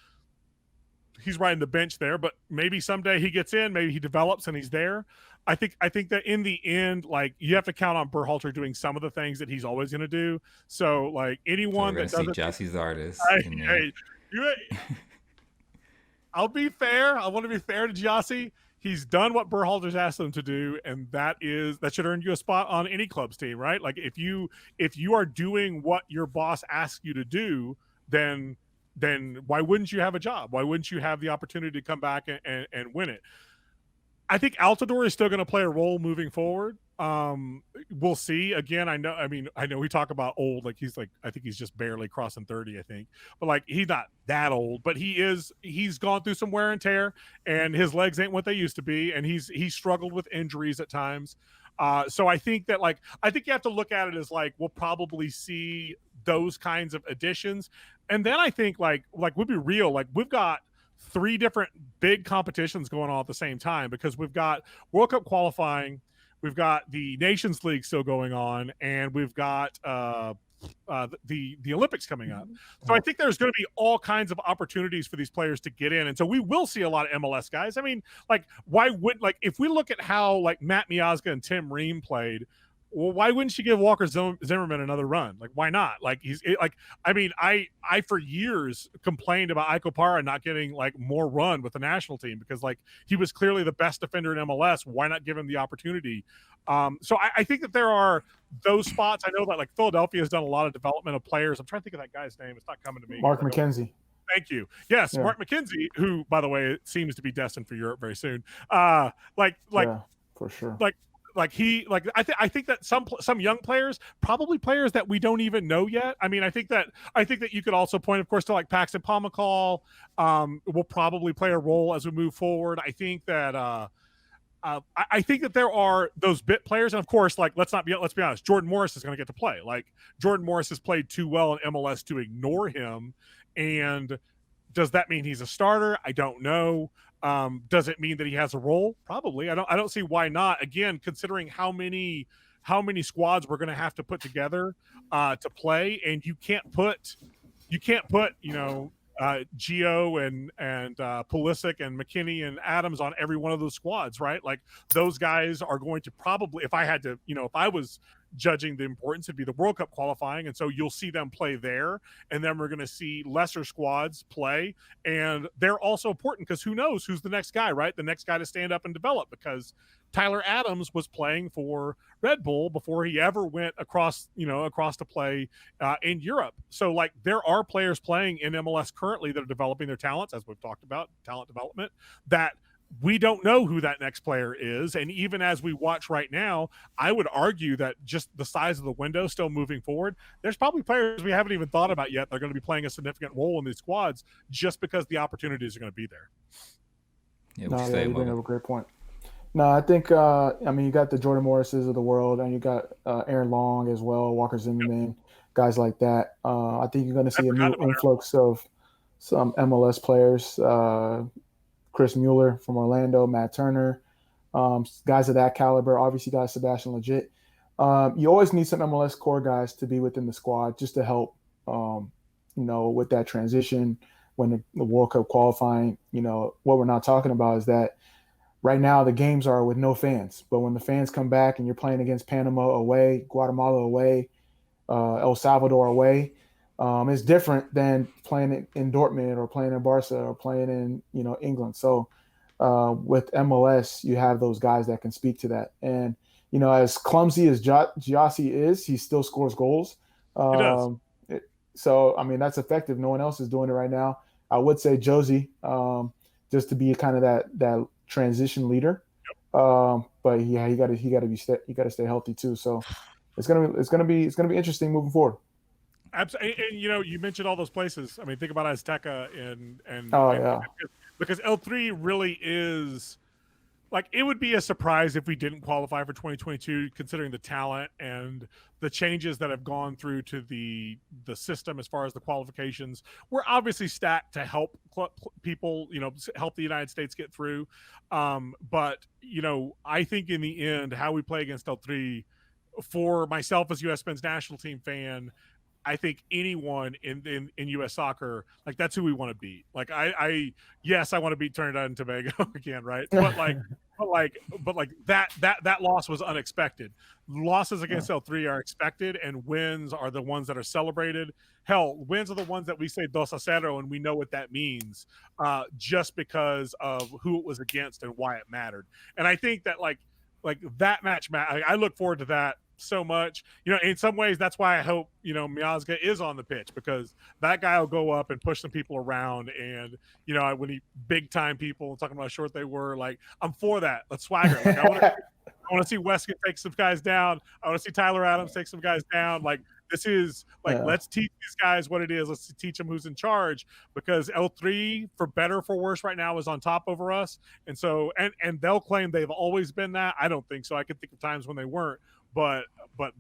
He's riding the bench there, but maybe someday he gets in, maybe he develops and he's there. I think that in the end, like, you have to count on Berhalter doing some of the things that he's always going to do. So, like, anyone that doesn't, Jossie's artist. I'll be fair. I want to be fair to Jossie. He's done what Berhalter's asked him to do, and that should earn you a spot on any club's team, right? Like, if you are doing what your boss asks you to do, then why wouldn't you have a job? Why wouldn't you have the opportunity to come back and win it? I think Altidore is still going to play a role moving forward. We'll see. Again, I know we talk about old, like I think he's just barely crossing 30, I think. But like, he's not that old, but he's gone through some wear and tear, and his legs ain't what they used to be, and he's struggled with injuries at times. So I think that, like, I think you have to look at it as like, we'll probably see those kinds of additions. And then I think like we'll be real, like, we've got 3 different big competitions going on at the same time, because we've got World Cup qualifying, we've got the Nations League still going on, and we've got the Olympics coming up. So I think there's going to be all kinds of opportunities for these players to get in, and so we will see a lot of MLS guys. I mean, like, if we look at how like Matt Miazga and Tim Ream played, well, why wouldn't you give Walker Zimmerman another run? Like, why not? Like, I for years complained about Iko Para not getting like more run with the national team, because like, he was clearly the best defender in MLS. Why not give him the opportunity? So I think that there are those spots. I know that like Philadelphia has done a lot of development of players. I'm trying to think of that guy's name. It's not coming to me. Mark McKenzie. Thank you. Yes, yeah. Mark McKenzie, who, by the way, seems to be destined for Europe very soon. Yeah, for sure. I think that some young players, probably players that we don't even know yet. I mean, I think that you could also point, of course, to like Paxton Pomacall. Will probably play a role as we move forward. I think that I think that there are those bit players, and of course, like, let's be honest, Jordan Morris is going to get to play. Like, Jordan Morris has played too well in MLS to ignore him. And does that mean he's a starter? I don't know. Does it mean that he has a role? Probably. I don't see why not. Again, considering how many squads we're going to have to put together to play, and you can't put Gio and Pulisic and McKinney and Adams on every one of those squads, right? Like, those guys are going to probably, if I was judging the importance, it'd be the World Cup qualifying, and so you'll see them play there, and then we're going to see lesser squads play, and they're also important because who knows who's the next guy, right? The next guy to stand up and develop, because Tyler Adams was playing for Red Bull before he ever went across to play in Europe. So like, there are players playing in MLS currently that are developing their talents, as we've talked about, talent development, that we don't know who that next player is. And even as we watch right now, I would argue that just the size of the window still moving forward, there's probably players we haven't even thought about yet that are going to be playing a significant role in these squads just because the opportunities are going to be there. Yeah, you bring up a great point. No, I think I mean you got the Jordan Morrises of the world, and you got Aaron Long as well, Walker Zimmerman, guys like that. I think you're going to I see a forgot new about Aaron. influx of some MLS players. Chris Mueller from Orlando, Matt Turner, guys of that caliber. Obviously, guys Sebastian Legit. You always need some MLS core guys to be within the squad just to help, with that transition when the World Cup qualifying. What we're not talking about is that right now the games are with no fans, but when the fans come back and you're playing against Panama away, Guatemala away, El Salvador away, it's different than playing in Dortmund or playing in Barca or playing in England. So with MLS, you have those guys that can speak to that. And as clumsy as Giassi is, he still scores goals. He does. So I mean that's effective. No one else is doing it right now. I would say Josie, just to be kind of that transition leader. But yeah, he got to stay healthy too. So it's gonna be interesting moving forward. Absolutely, and you mentioned all those places. I mean, think about Azteca Oh and yeah, because L3 really is like it would be a surprise if we didn't qualify for 2022, considering the talent and the changes that have gone through to the system as far as the qualifications. We're obviously stacked to help people, help the United States get through. But I think in the end, how we play against L3, for myself as U.S. men's national team fan, I think anyone in U.S. soccer, like that's who we want to beat. Like yes, I want to beat Trinidad and Tobago again, right? But that loss was unexpected. Losses against L3 are expected, and wins are the ones that are celebrated. Hell, wins are the ones that we say 2-0, and we know what that means, just because of who it was against and why it mattered. And I think that like that match, I look forward to that so much. In some ways that's why I hope Miazga is on the pitch, because that guy will go up and push some people around, and when he big time people talking about how short they were, like I'm for that. Let's swagger. Like I want to see Weston take some guys down. I want to see Tyler Adams take some guys down. Like this is like yeah, let's teach these guys what it is. Let's teach them who's in charge, because L3 for better or for worse right now is on top over us. And so and they'll claim they've always been that. I don't think so. I can think of times when they weren't, but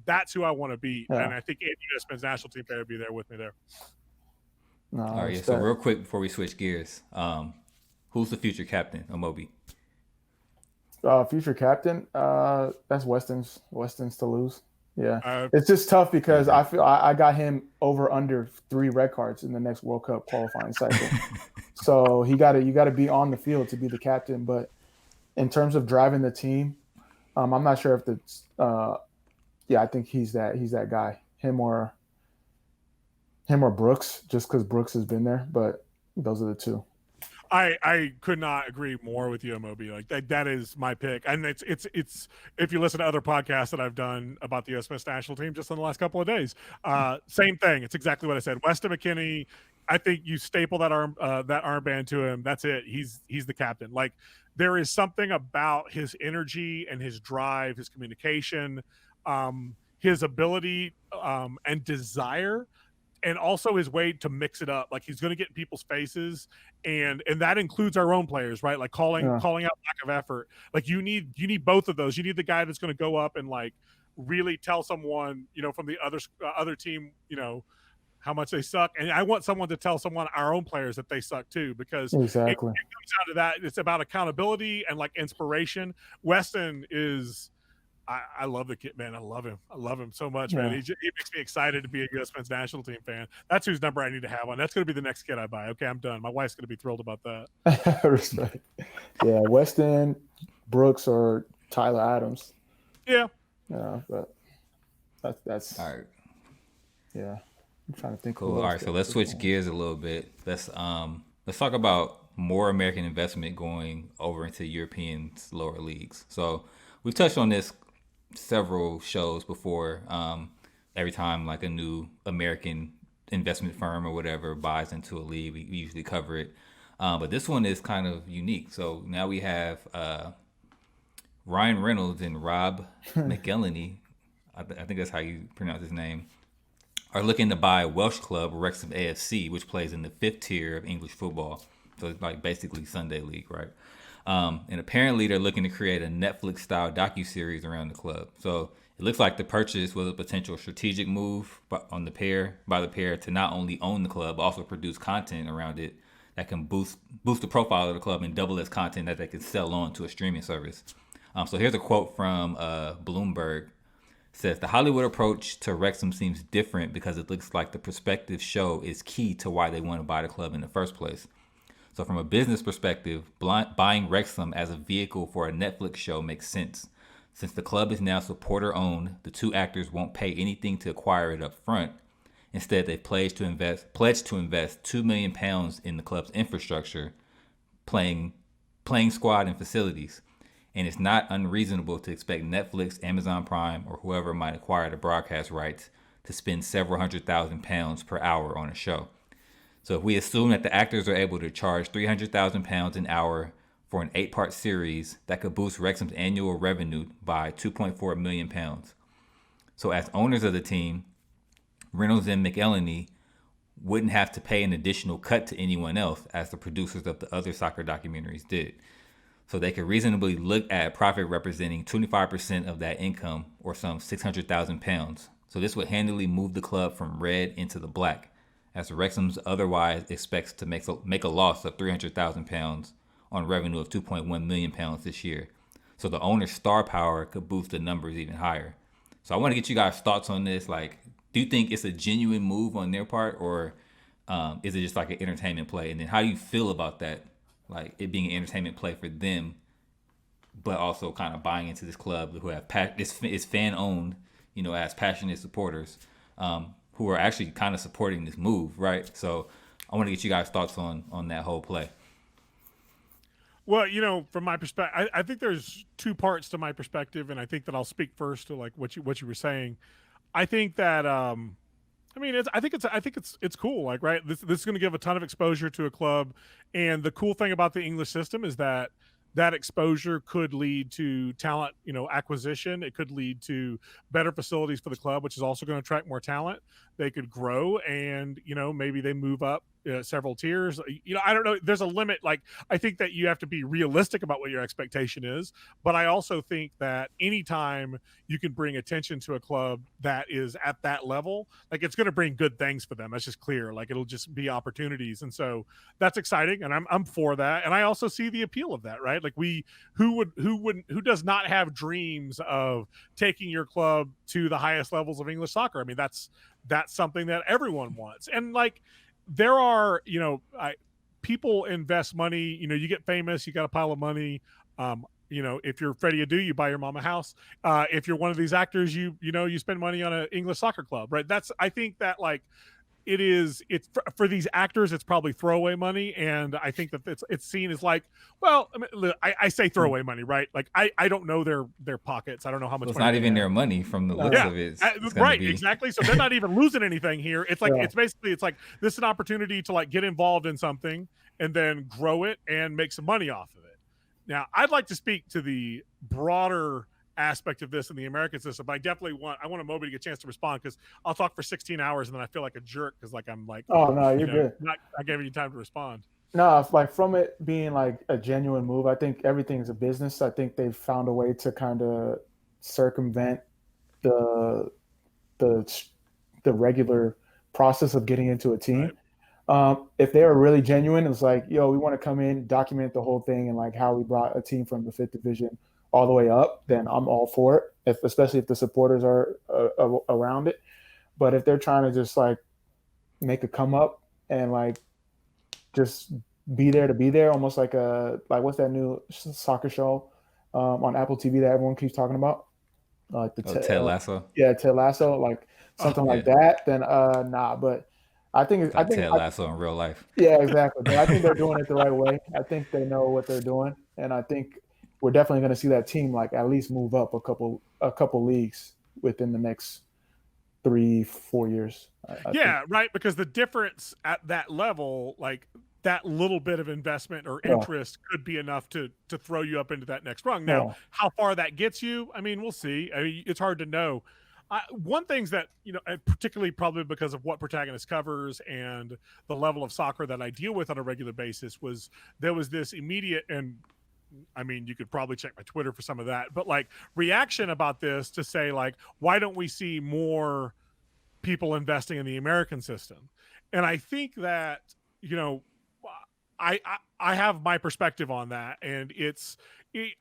that's who I want to beat, yeah. and I think any U.S. men's national team player will be there with me there. No, All I right, yeah. So respect. real quick before we switch gears, who's the future captain of Moby? Future captain, that's Weston's to lose. Yeah, Uh, it's just tough because Okay. I feel I got him over under 3 red cards in the next World Cup qualifying cycle. So you got to be on the field to be the captain. But in terms of driving the team, I'm not sure if the yeah, I think he's that guy. Him or Brooks, just because Brooks has been there. But those are the two. I could not agree more with you, Moby. Like that is my pick, and it's if you listen to other podcasts that I've done about the U.S. men's national team just in the last couple of days, same thing. It's exactly what I said. Weston McKennie, I think you staple that armband to him. That's it. He's the captain. Like there is something about his energy and his drive, his communication, his ability, and desire, and also his way to mix it up. Like he's going to get in people's faces, and that includes our own players, right? Like calling Yeah, out lack of effort. Like you need both of those. You need the guy that's going to go up and like really tell someone, from the other team, how much they suck. And I want someone to tell someone, our own players, that they suck too, because it exactly. comes down to that. It's about accountability and like inspiration. Weston is, I love the kid, man. I love him. I love him so much, man. Yeah, He makes me excited to be a U.S. men's national team fan. That's whose number I need to have on. That's going to be the next kid I buy. Okay, I'm done. My wife's going to be thrilled about that. respect. Yeah, Weston, Brooks, or Tyler Adams. Yeah. Yeah, but that's All right, yeah. I'm trying to think cool. who All else right, so there let's is switch on. gears a little bit. Let's talk about more American investment going over into European lower leagues. So we've touched on this several shows before. Every time like a new American investment firm or whatever buys into a league, we usually cover it. But this one is kind of unique. So now we have Ryan Reynolds and Rob McElhenney. I think that's how you pronounce his name. Are looking to buy Welsh club Wrexham AFC, which plays in the fifth tier of English football. So it's like basically Sunday League, right? And apparently they're looking to create a Netflix-style docuseries around the club. So it looks like the purchase was a potential strategic move by the pair to not only own the club, but also produce content around it that can boost the profile of the club and double as content that they can sell on to a streaming service. So here's a quote from Bloomberg. It says, the Hollywood approach to Wrexham seems different because it looks like the prospective show is key to why they want to buy the club in the first place. So from a business perspective, buying Wrexham as a vehicle for a Netflix show makes sense. Since the club is now supporter-owned, the two actors won't pay anything to acquire it up front. Instead, they've pledged to invest £2 million in the club's infrastructure, playing squad and facilities. And it's not unreasonable to expect Netflix, Amazon Prime, or whoever might acquire the broadcast rights to spend several £100,000 per hour on a show. So if we assume that the actors are able to charge £300,000 an hour for an 8-part series, that could boost Wrexham's annual revenue by £2.4 million. So as owners of the team, Reynolds and McElhenney wouldn't have to pay an additional cut to anyone else, as the producers of the other soccer documentaries did. So they could reasonably look at profit representing 25% of that income, or some £600,000. So this would handily move the club from red into the black, as Wrexham's otherwise expects to make a loss of £300,000 on revenue of £2.1 million this year. So the owner's star power could boost the numbers even higher. So I want to get you guys' thoughts on this. Like, do you think it's a genuine move on their part, or is it just like an entertainment play? And then how do you feel about that, like it being an entertainment play for them, but also kind of buying into this club who have is fan owned, as passionate supporters, who are actually kind of supporting this move, right? So I want to get you guys' thoughts on that whole play. Well, from my perspective, I think there's two parts to my perspective, and I think that I'll speak first to like what you were saying. I think that I think it's cool. Like, right, this is going to give a ton of exposure to a club, and the cool thing about the English system is that exposure could lead to talent, acquisition. It could lead to better facilities for the club, which is also going to attract more talent. They could grow, and maybe they move up several tiers. I don't know. There's a limit. Like, I think that you have to be realistic about what your expectation is. But I also think that anytime you can bring attention to a club that is at that level, like, it's going to bring good things for them. That's just clear. Like, it'll just be opportunities, and so that's exciting, and I'm for that. And I also see the appeal of that, right? Like, who does not have dreams of taking your club to the highest levels of English soccer? I mean, that's something that everyone wants. And like, there are, people invest money, you get famous, you got a pile of money. If you're Freddie Adu, you buy your mom a house. If you're one of these actors, you spend money on an English soccer club, right? I think that, like, it's for these actors, it's probably throwaway money, and I think that it's seen as like, well, I say throwaway money, right? Like, I don't know their pockets. I don't know how much. It's not even their money from the looks of it. Right, exactly. So they're not even losing anything here. It's like it's like this is an opportunity to like get involved in something and then grow it and make some money off of it. Now, I'd like to speak to the broader aspect of this in the American system, but I want Moby to get a chance to respond, because I'll talk for 16 hours and then I feel like a jerk because like I'm like, oh no, you're good. Not giving you time to respond. No, like, from it being like a genuine move, I think everything is a business. I think they've found a way to kind of circumvent the regular process of getting into a team. Right. If they are really genuine, it's like, yo, we want to come in, document the whole thing, and like how we brought a team from the 5th division all the way up, then I'm all for it, especially if the supporters are around it. But if they're trying to just like make a come up and like just be there to be there, almost like what's that new soccer show on Apple TV that everyone keeps talking about? Like Ted Lasso. Yeah, Ted Lasso, like something like that. Then nah, but I think Ted Lasso in real life. Yeah, exactly. But I think they're doing it the right way. I think they know what they're doing, and I think we're definitely going to see that team like at least move up a couple leagues within the next 3-4 years. I think. Right. Because the difference at that level, like that little bit of investment or interest could be enough to throw you up into that next rung. Now, how far that gets you, I mean, we'll see. I mean, it's hard to know. One thing's that, particularly probably because of what Protagonist covers and the level of soccer that I deal with on a regular basis, was there was this immediate and I mean, you could probably check my Twitter for some of that, but like reaction about this to say like, why don't we see more people investing in the American system? And I think that, you know, I have my perspective on that, and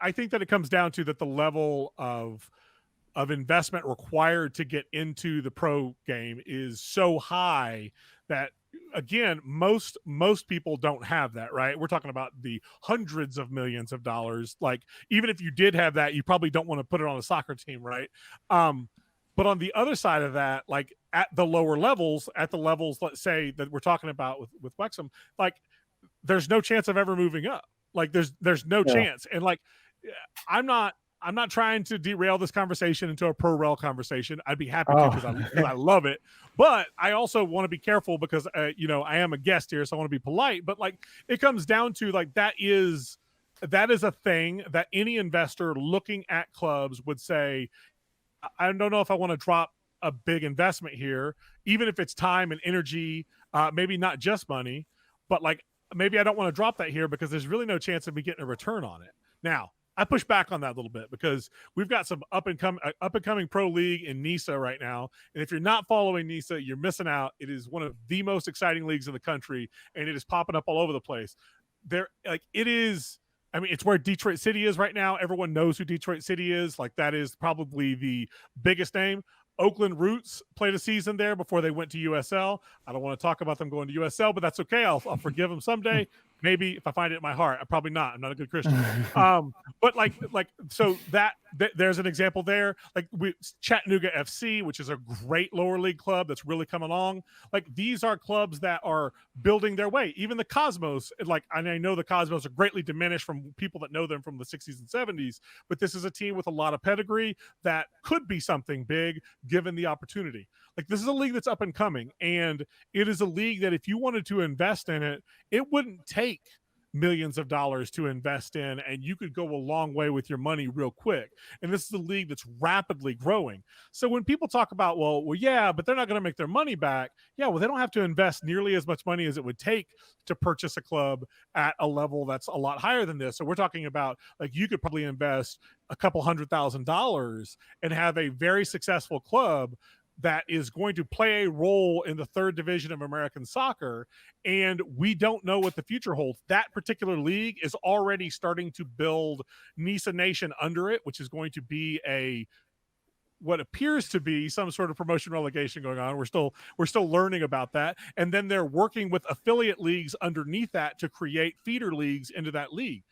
I think that it comes down to that the level of investment required to get into the pro game is so high that, again, most people don't have that, right? We're talking about the hundreds of millions of dollars. Like, even if you did have that, you probably don't want to put it on a soccer team, right? But on the other side of that, like at the lower levels, at the levels, let's say that we're talking about with Wexham, like there's no chance of ever moving up. Like there's no chance. And like I'm not trying to derail this conversation into a pro rel conversation. I'd be happy to because I love it. But I also want to be careful because you know, I am a guest here, so I want to be polite. But like it comes down to like that is a thing that any investor looking at clubs would say, I don't know if I want to drop a big investment here, even if it's time and energy, maybe not just money, but like maybe I don't want to drop that here because there's really no chance of me getting a return on it. Now, I push back on that a little bit because we've got some up and coming pro league in NISA right now, and if you're not following NISA, you're missing out. It is one of the most exciting leagues in the country, and it is popping up all over the place. It is. I mean, it's where Detroit City is right now. Everyone knows who Detroit City is. Like, that is probably the biggest name. Oakland Roots played a season there before they went to USL. I don't want to talk about them going to USL, but that's okay. I'll forgive them someday. Maybe if I find it in my heart. I'm probably not. I'm not a good Christian. But so there's an example there. Like Chattanooga FC, which is a great lower league club that's really come along. Like, these are clubs that are building their way. Even the Cosmos, like, and I know the Cosmos are greatly diminished from people that know them from the 60s and 70s, but this is a team with a lot of pedigree that could be something big given the opportunity. Like, this is a league that's up and coming, and it is a league that if you wanted to invest in it, it wouldn't take millions of dollars to invest in, and you could go a long way with your money real quick. And this is a league that's rapidly growing. So when people talk about, well, yeah, but they're not going to make their money back. Yeah, well, they don't have to invest nearly as much money as it would take to purchase a club at a level that's a lot higher than this. So we're talking about, like, you could probably invest a couple $100,000 and have a very successful club that is going to play a role in the third division of American soccer, and we don't know what the future holds. That particular league is already starting to build NISA Nation under it, which is going to be what appears to be some sort of promotion relegation going on. We're still learning about that. And then they're working with affiliate leagues underneath that to create feeder leagues into that league.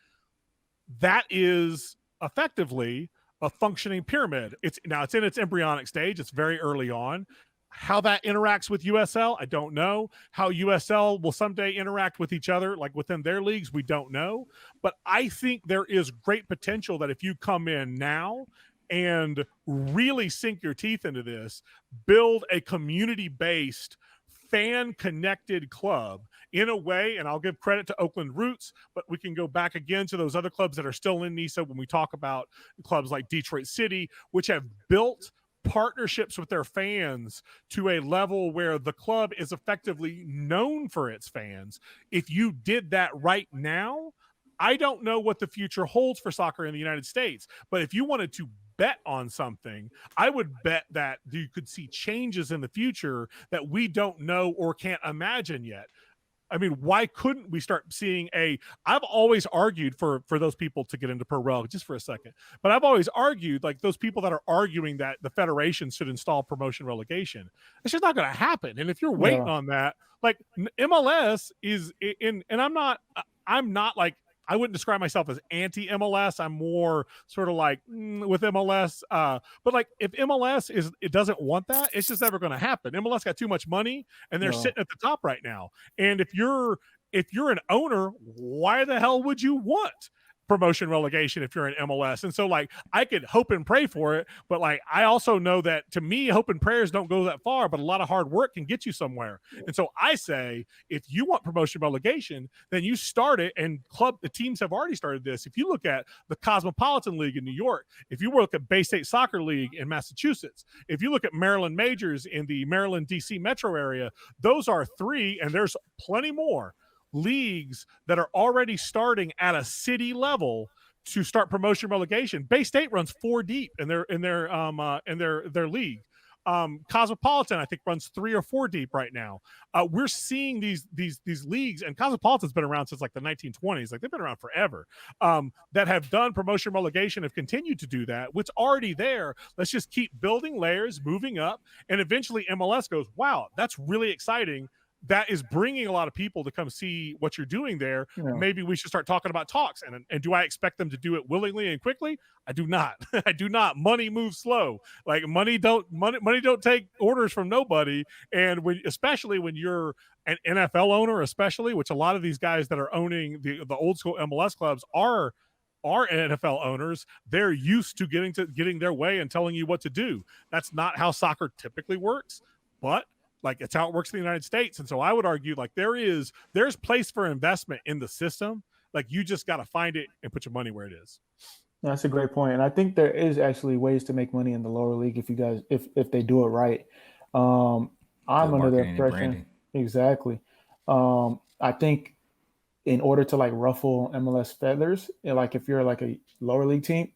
That is effectively a functioning pyramid. It's in its embryonic stage. It's very early on. How that interacts with USL, I don't know. How USL will someday interact with each other, like within their leagues, we don't know. But I think there is great potential that if you come in now and really sink your teeth into this, build a community-based, fan-connected club in a way, and I'll give credit to Oakland Roots, but we can go back again to those other clubs that are still in NISA when we talk about clubs like Detroit City, which have built partnerships with their fans to a level where the club is effectively known for its fans. If you did that right now, I don't know what the future holds for soccer in the United States, but if you wanted to bet on something, I would bet that you could see changes in the future that we don't know or can't imagine yet. I mean, why couldn't we start seeing I've always argued for those people to get into pro rel, just for a second, but I've always argued, like, those people that are arguing that the federation should install promotion relegation, it's just not going to happen. And if you're waiting on that, like, MLS is in, and I'm not like, I wouldn't describe myself as anti-MLS. I'm more sort of like with MLS. But like, if MLS it doesn't want that, it's just never going to happen. MLS got too much money, and they're sitting at the top right now. And if you're an owner, why the hell would you want promotion relegation if you're in MLS? And so, like, I could hope and pray for it, but like, I also know that, to me, hope and prayers don't go that far, but a lot of hard work can get you somewhere. And so I say, if you want promotion relegation, then you start it, and the teams have already started this. If you look at the Cosmopolitan League in New York, if you look at Bay State Soccer League in Massachusetts, if you look at Maryland Majors in the Maryland DC metro area, those are three, and there's plenty more leagues that are already starting at a city level to start promotion relegation. Bay State runs 4 deep in their league. Cosmopolitan, I think, runs 3 or 4 deep right now. We're seeing these leagues, and Cosmopolitan's been around since like the 1920s. Like, they've been around forever. That have done promotion relegation, have continued to do that. What's already there, let's just keep building layers, moving up, and eventually MLS goes, wow, that's really exciting. That is bringing a lot of people to come see what you're doing there. Yeah. Maybe we should start talking about talks. And do I expect them to do it willingly and quickly? I do not. I do not. Money moves slow. Like, money don't take orders from nobody. And especially when you're an NFL owner, especially, which a lot of these guys that are owning the old school MLS clubs are NFL owners. They're used to getting their way and telling you what to do. That's not how soccer typically works, but like, it's how it works in the United States. And so I would argue, like, there's place for investment in the system. Like, you just got to find it and put your money where it is. That's a great point. And I think there is actually ways to make money in the lower league if they do it right. I'm under the impression. Exactly. I think in order to, like, ruffle MLS feathers, like, if you're like a lower league team,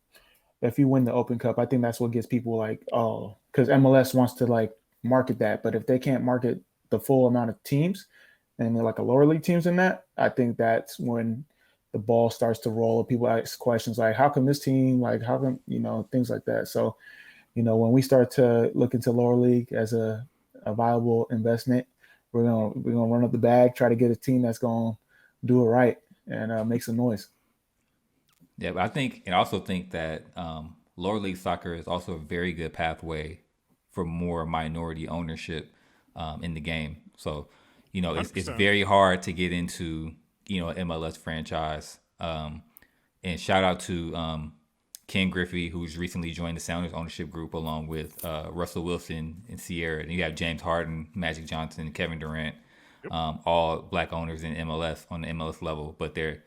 if you win the Open Cup, I think that's what gets people like, oh, because MLS wants to, like, market that. But if they can't market the full amount of teams and they're like a lower league teams in that, I think that's when the ball starts to roll. People ask questions like, how come this team, like, how come, things like that. So, when we start to look into lower league as a viable investment, we're gonna run up the bag, try to get a team that's gonna do it right and make some noise. Yeah, but I also think that lower league soccer is also a very good pathway for more minority ownership in the game. So, it's very hard to get into, MLS franchise. And shout out to Ken Griffey, who's recently joined the Sounders ownership group along with Russell Wilson and Sierra. And you have James Harden, Magic Johnson, Kevin Durant, all black owners in MLS on the MLS level, but they're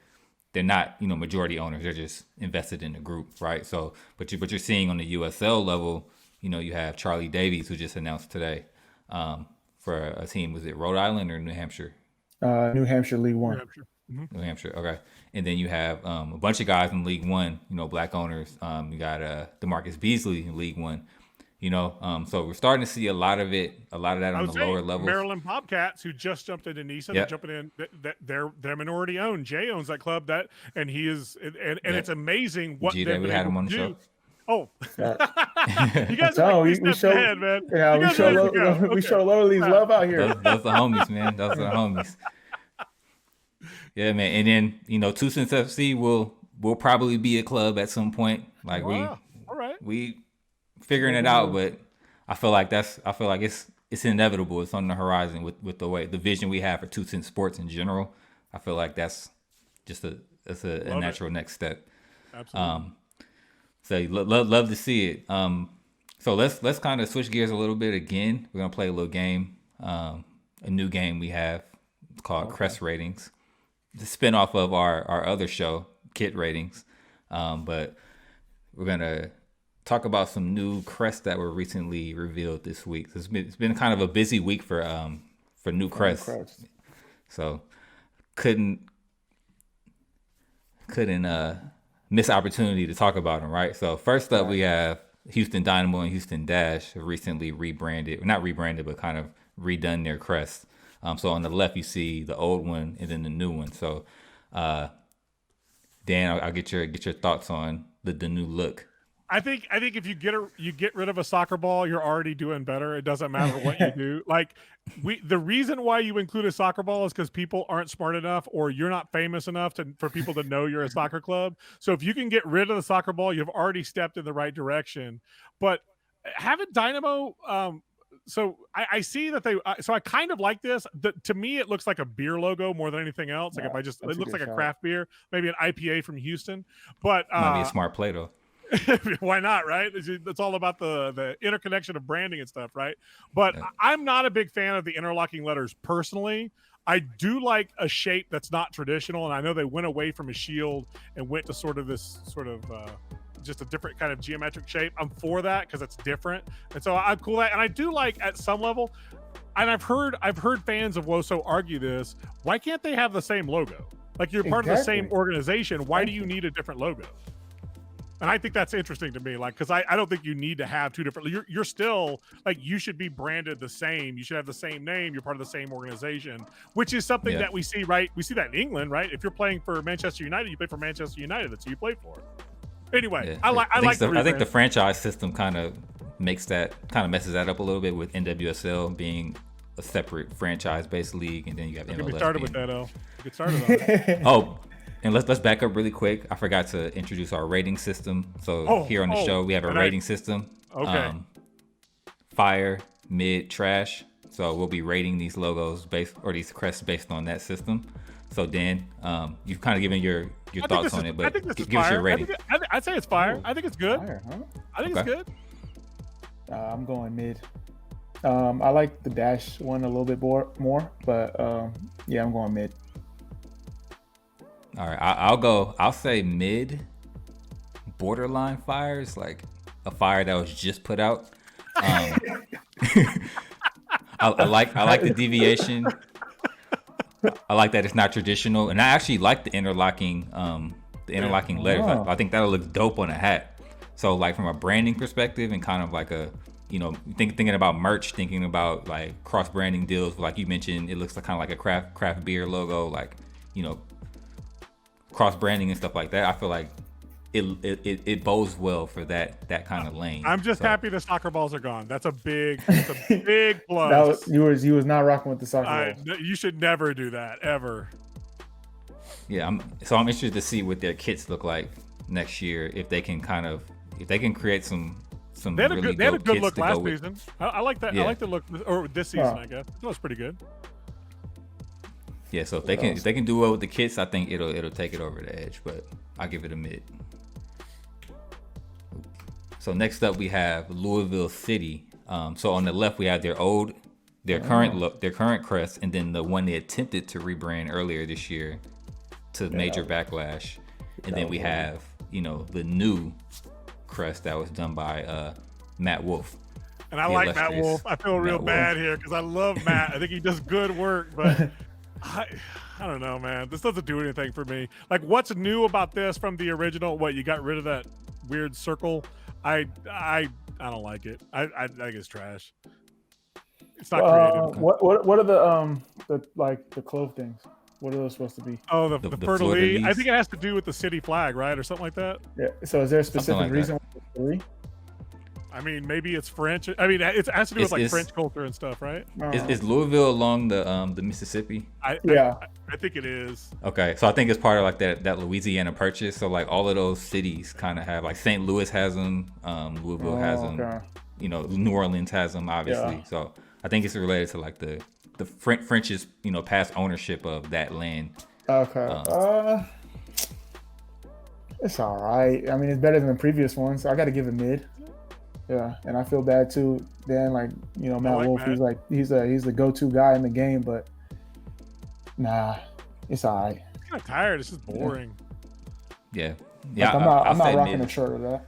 not, majority owners. They're just invested in the group, right? So, but you're seeing on the USL level, you have Charlie Davies, who just announced today for a team. Was it Rhode Island or New Hampshire? New Hampshire League One. New Hampshire. Mm-hmm. New Hampshire. Okay. And then you have a bunch of guys in League One, black owners. You got DeMarcus Beasley in League One. So we're starting to see a lot of that on the lower levels. Maryland Bobcats, who just jumped into Neeson, yep. Jumping in, they're minority owned. Jay owns that club, and he is, and it's amazing what we had him on the show. Oh, you guys are like we show, ahead, man. Yeah, we show lower leagues love out here. Those are homies, man. Those are homies. Yeah, man. And then 2Cents FC will probably be a club at some point. Like we figuring it out, but I feel like it's inevitable. It's on the horizon with the vision we have for 2Cents Sports in general. I feel like that's just a natural next step. Absolutely. So love to see it. So let's kind of switch gears a little bit again. We're gonna play a little game, a new game we have called Crest Ratings. The spinoff of our other show, Kit Ratings. But we're gonna talk about some new crests that were recently revealed this week. So it's been kind of a busy week for new crests. So couldn't miss opportunity to talk about them, right? So first up, we have Houston Dynamo and Houston Dash have recently not rebranded, but kind of redone their crest. So on the left, you see the old one and then the new one. So, Dan, I'll get your thoughts on the new look. I think if you get rid of a soccer ball, you're already doing better. It doesn't matter what you do. Like the reason why you include a soccer ball is because people aren't smart enough, or you're not famous enough for people to know you're a soccer club. So if you can get rid of the soccer ball, you've already stepped in the right direction. But haven't Dynamo? So I see that so I kind of like this. To me, it looks like a beer logo more than anything else. Like it looks like a craft beer, maybe an IPA from Houston. But might be a smart play though. Why not, right? It's all about the interconnection of branding and stuff, right? But I'm not a big fan of the interlocking letters personally. I do like a shape that's not traditional, and I know they went away from a shield and went to sort of just a different kind of geometric shape. I'm for that because it's different, and so I'm cool with that. And I do like at some level, and I've heard fans of WOSO argue this: why can't they have the same logo? Like you're part of the same Exactly. organization. Why do Thank you you. need a different logo? And I think that's interesting to me, like, because I don't think you need to have two different. You're still like you should be branded the same. You should have the same name. You're part of the same organization, which is something Yeah. that we see, right? We see that in England, right? If you're playing for Manchester United, you play for Manchester United. That's who you play for. Anyway, Yeah. I like I think the rebrand. franchise system kind of messes that up a little bit with NWSL being a separate franchise-based league, and then you have Don't get me MLS. started with that, L. Get started on it. Oh, and let's back up really quick. I forgot to introduce our rating system. So here on the show, we have a rating system. Okay. Fire, mid, trash. So we'll be rating these logos these crests based on that system. So Dan, you've kind of given your thoughts on it, but I think this is give us fire. your rating. I'd say it's fire. I think it's good. Fire, huh? I think it's good. I'm going mid. I like the dash one a little bit more, but yeah, I'm going mid. All right, I'll say mid. Borderline fire is like a fire that was just put out. I like the deviation. I like that it's not traditional, and I actually like the interlocking letters. Oh. I think that'll look dope on a hat. So like from a branding perspective, and kind of like a thinking about merch, thinking about like cross branding deals. Like you mentioned, it looks like kind of like a craft beer logo, like cross branding and stuff like that. I feel like it bodes well for that kind of lane. I'm just happy the soccer balls are gone. That's a big plus. You was not rocking with the soccer balls. You should never do that ever. Yeah, I'm interested to see what their kits look like next year, if they can create some They had really they had a dope good kits look to last go with. season. I like that. Yeah. I like the look, or this season, I guess. That was pretty good. Yeah, so if they can do well with the kits, I think it'll take it over the edge. But I'll give it a mid. So next up we have Louisville City. So on the left we have their current crest, and then the one they attempted to rebrand earlier this year to major backlash, and then we have the new crest that was done by Matt Wolf. And I like Matt Wolf. I feel real bad here because I love Matt. I think he does good work, but I don't know, man. This doesn't do anything for me. Like, what's new about this from the original? What, you got rid of that weird circle? I don't like it. I think it's trash. It's not creative. What are the clove things? What are those supposed to be? Oh, the fleur-de-lis. I lis. think it has to do with the city flag, right, or something like that. Yeah. So is there a specific like reason why it's 3? I mean, maybe it's French. I mean, it has to do with like French culture and stuff, right? Is Louisville along the Mississippi? I think it is. Okay, so I think it's part of like that Louisiana Purchase. So like all of those cities kind of have, like St. Louis has them, Louisville has them, Okay. New Orleans has them, obviously. Yeah. So I think it's related to like the French's past ownership of that land. Okay. It's all right. I mean, it's better than the previous ones. I got to give it mid. Yeah, and I feel bad too. Dan, Matt Wolf, Matt. he's the go-to guy in the game, but nah, it's all right. I'm kind of tired. It's just boring. Yeah, I'm not say rocking mid. a shirt of that.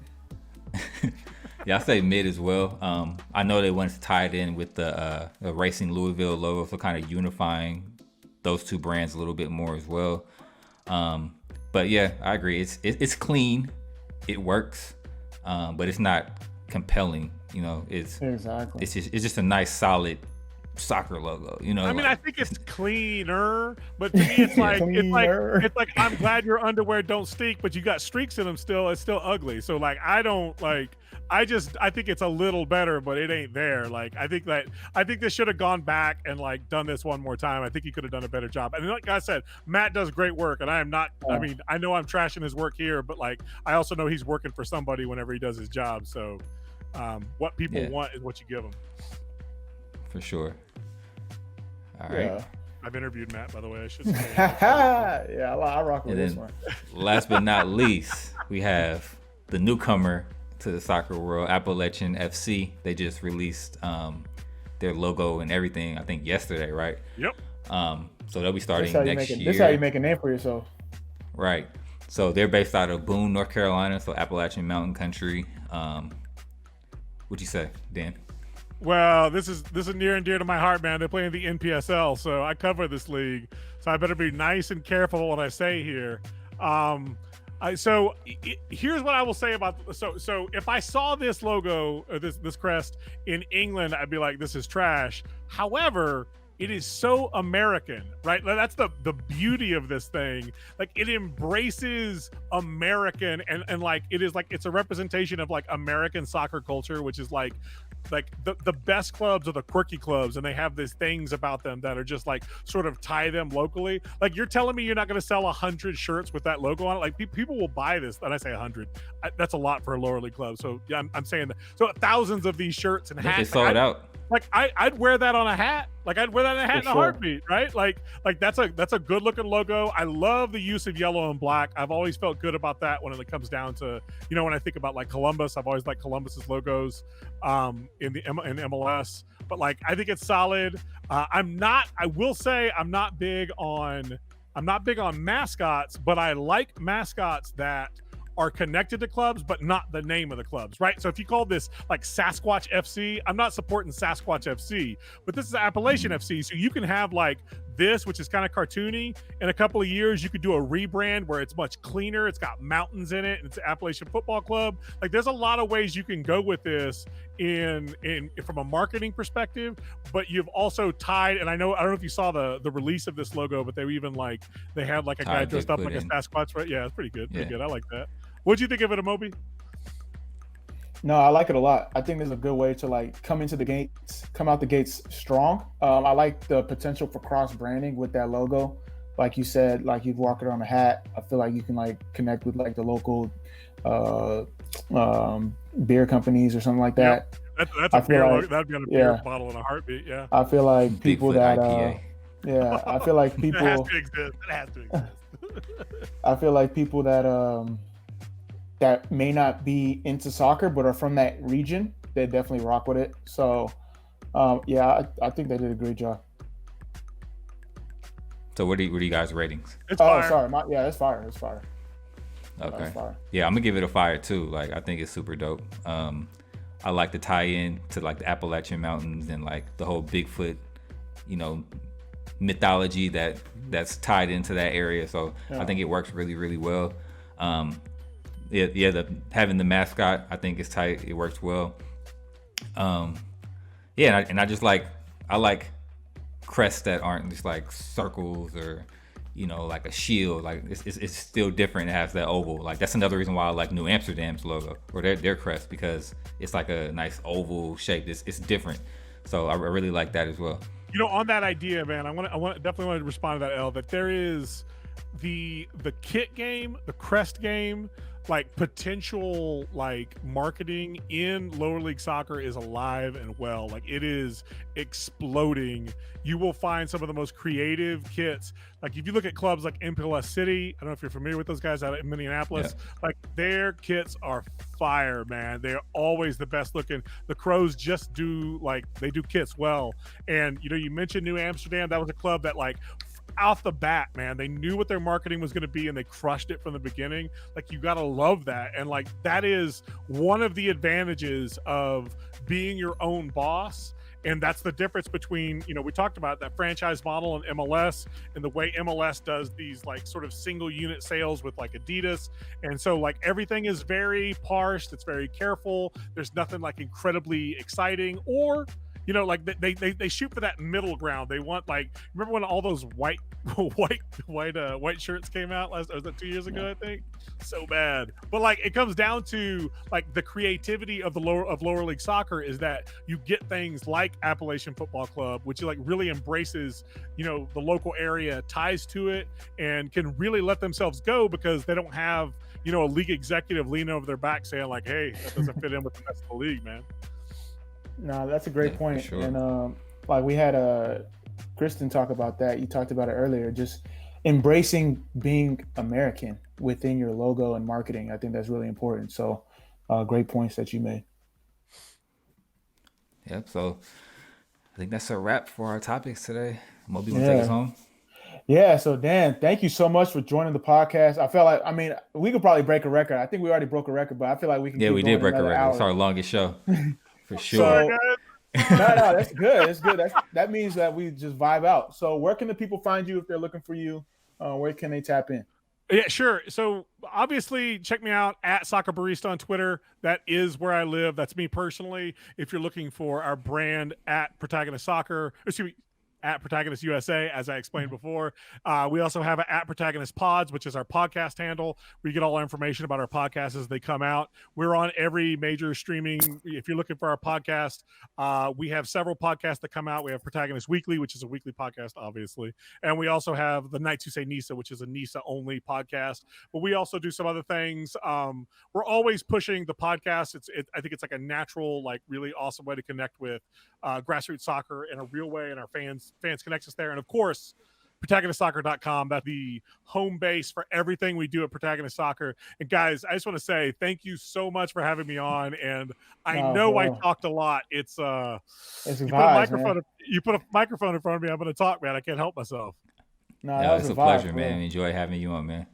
Yeah, I say mid as well. I know they wanted to tie it in with the Racing Louisville logo, so kind of unifying those two brands a little bit more as well. But yeah, I agree. It's clean, it works, but it's not compelling. It's just a nice solid soccer logo. I mean, I think it's cleaner, but to me, it's like I'm glad your underwear don't stink, but you got streaks in them still. It's still ugly. So like, I think it's a little better, but it ain't there. Like, I think this should have gone back and like done this one more time. I think he could have done a better job. And like I said, Matt does great work, and I am not. I mean, I know I'm trashing his work here, but like, I also know he's working for somebody whenever he does his job. So, what people want is what you give them. For sure. All right. Yeah. I've interviewed Matt, by the way. I should say. Yeah, I rock with this one. Last but not least, we have the newcomer to the soccer world, Appalachian FC. They just released their logo and everything, I think yesterday, right? Yep. So they'll be starting next year. This is how you make a name for yourself. Right. So they're based out of Boone, North Carolina, so Appalachian Mountain Country. What'd you say, Dan? Well, this is near and dear to my heart, man. They're playing the NPSL, so I cover this league. So I better be nice and careful what I say here. Here's what I will say about so if I saw this logo or this crest in England, I'd be like, this is trash. However, it is so American, right? That's the beauty of this thing. Like it embraces American and like it is like it's a representation of like American soccer culture, which is like the best clubs are the quirky clubs, and they have these things about them that are just like sort of tie them locally. Like you're telling me you're not going to sell 100 shirts with that logo on it? Like people will buy this. And I say 100, that's a lot for a lower league club. So yeah, I'm saying that. So thousands of these shirts and hats. They sold out. Like I'd wear that on a hat. Like I'd wear that in a hat in a heartbeat, right? Like that's a good looking logo. I love the use of yellow and black. I've always felt good about that when it comes down to, when I think about like Columbus, I've always liked Columbus's logos in MLS. But like I think it's solid. I will say I'm not big on mascots, but I like mascots that are connected to clubs, but not the name of the clubs, right? So if you call this like Sasquatch FC, I'm not supporting Sasquatch FC, but this is Appalachian FC. So you can have like this, which is kind of cartoony. In a couple of years, you could do a rebrand where it's much cleaner. It's got mountains in it. And it's Appalachian Football Club. Like there's a lot of ways you can go with this in from a marketing perspective, but you've also tied, and I don't know if you saw the release of this logo, but they had like a guy dressed up like a Sasquatch, right? Yeah, it's pretty good. Pretty good. I like that. What'd you think of it, Amobi? No, I like it a lot. I think there's a good way to like come out the gates strong. I like the potential for cross branding with that logo. Like you said, like you'd walk it on a hat. I feel like you can like connect with like the local beer companies or something like that. Yep. That's a beer logo. That'd be on a beer bottle in a heartbeat. Yeah. I feel like people Bigfoot that IPA. I feel like people It has to exist. I feel like people that may not be into soccer but are from that region, they definitely rock with it. So I think they did a great job. So what are you guys' ratings? It's fire. Sorry. It's fire. It's fire. Okay. Fire. Yeah, I'm gonna give it a fire too. Like I think it's super dope. I like the tie-in to like the Appalachian Mountains and like the whole Bigfoot, mythology that's tied into that area. So I think it works really, really well. Having the mascot, I think is tight. It works well. I like crests that aren't just like circles or like a shield. Like it's still different. It has that oval. Like that's another reason why I like New Amsterdam's logo or their crest, because it's like a nice oval shape. It's different. So I really like that as well. On that idea, man, I definitely want to respond to that, L, that there is the kit game, the crest game, like potential like marketing in lower league soccer is alive and well. Like it is exploding. You will find some of the most creative kits. Like if you look at clubs like MLS City, I don't know if you're familiar with those guys out in Minneapolis, like their kits are fire, man. They're always the best looking. The Crows just do kits well. And you mentioned New Amsterdam. That was a club that like out the bat, man, they knew what their marketing was going to be and they crushed it from the beginning. Like you got to love that. And like that is one of the advantages of being your own boss. And that's the difference between, we talked about that franchise model in MLS and the way MLS does these like sort of single unit sales with like Adidas. And so like everything is very parsed. It's very careful. There's nothing like incredibly exciting or like they shoot for that middle ground. They want like, remember when all those white shirts came out was that 2 years ago? I think so bad. But like it comes down to like the creativity of lower league soccer is that you get things like Appalachian Football Club, which like really embraces the local area, ties to it, and can really let themselves go because they don't have a league executive leaning over their back saying like, hey, that doesn't fit in with the rest of the league, man. No, that's a great point. Sure. And like we had Kristen talk about that. You talked about it earlier, just embracing being American within your logo and marketing. I think that's really important. So great points that you made. Yep. So I think that's a wrap for our topics today. Moby, want to take us home? Yeah. So Dan, thank you so much for joining the podcast. I felt like, we could probably break a record. I think we already broke a record, but I feel like we can. Yeah, we did break a record. It's our longest show. For sure. So, No, that's good. That's good. That means that we just vibe out. So where can the people find you if they're looking for you? Where can they tap in? Yeah, sure. So obviously, check me out at Soccer Barista on Twitter. That is where I live. That's me personally. If you're looking for our brand at Protagonist Soccer, excuse me, at Protagonist USA, as I explained before. We also have at Protagonist Pods, which is our podcast handle. We get all our information about our podcasts as they come out. We're on every major streaming. If you're looking for our podcast, we have several podcasts that come out. We have Protagonist Weekly, which is a weekly podcast, obviously. And we also have the Nights Who Say Nisa, which is a Nisa only podcast. But we also do some other things. We're always pushing the podcast. I think it's like a natural, like really awesome way to connect with grassroots soccer in a real way, and our fans connect us there. And of course, protagonistsoccer.com. That's the home base for everything we do at Protagonist Soccer. And guys, I just want to say thank you so much for having me on. And I know I talked a lot. It's you put a microphone in front of me, I'm going to talk, man. I can't help myself. No, it's a pleasure, man. I enjoy having you on, man.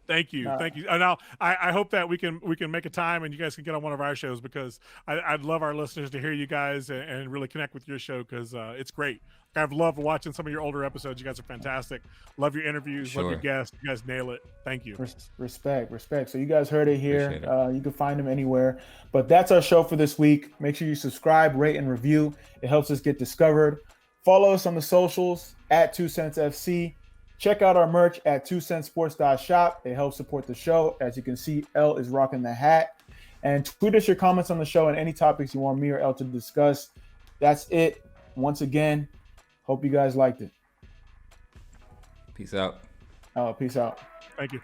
Thank you. Thank you. Now, I hope that we can make a time and you guys can get on one of our shows, because I'd love our listeners to hear you guys and really connect with your show, because it's great. I've loved watching some of your older episodes. You guys are fantastic. Love your interviews. Love your guests. You guys nail it. Thank you. Respect. So you guys heard it here. You can find them anywhere. But that's our show for this week. Make sure you subscribe, rate, and review. It helps us get discovered. Follow us on the socials at 2Cents FC. Check out our merch at 2centsports.shop. It helps support the show. As you can see, L is rocking the hat. And tweet us your comments on the show and any topics you want me or L to discuss. That's it. Once again, hope you guys liked it. Peace out. Peace out. Thank you.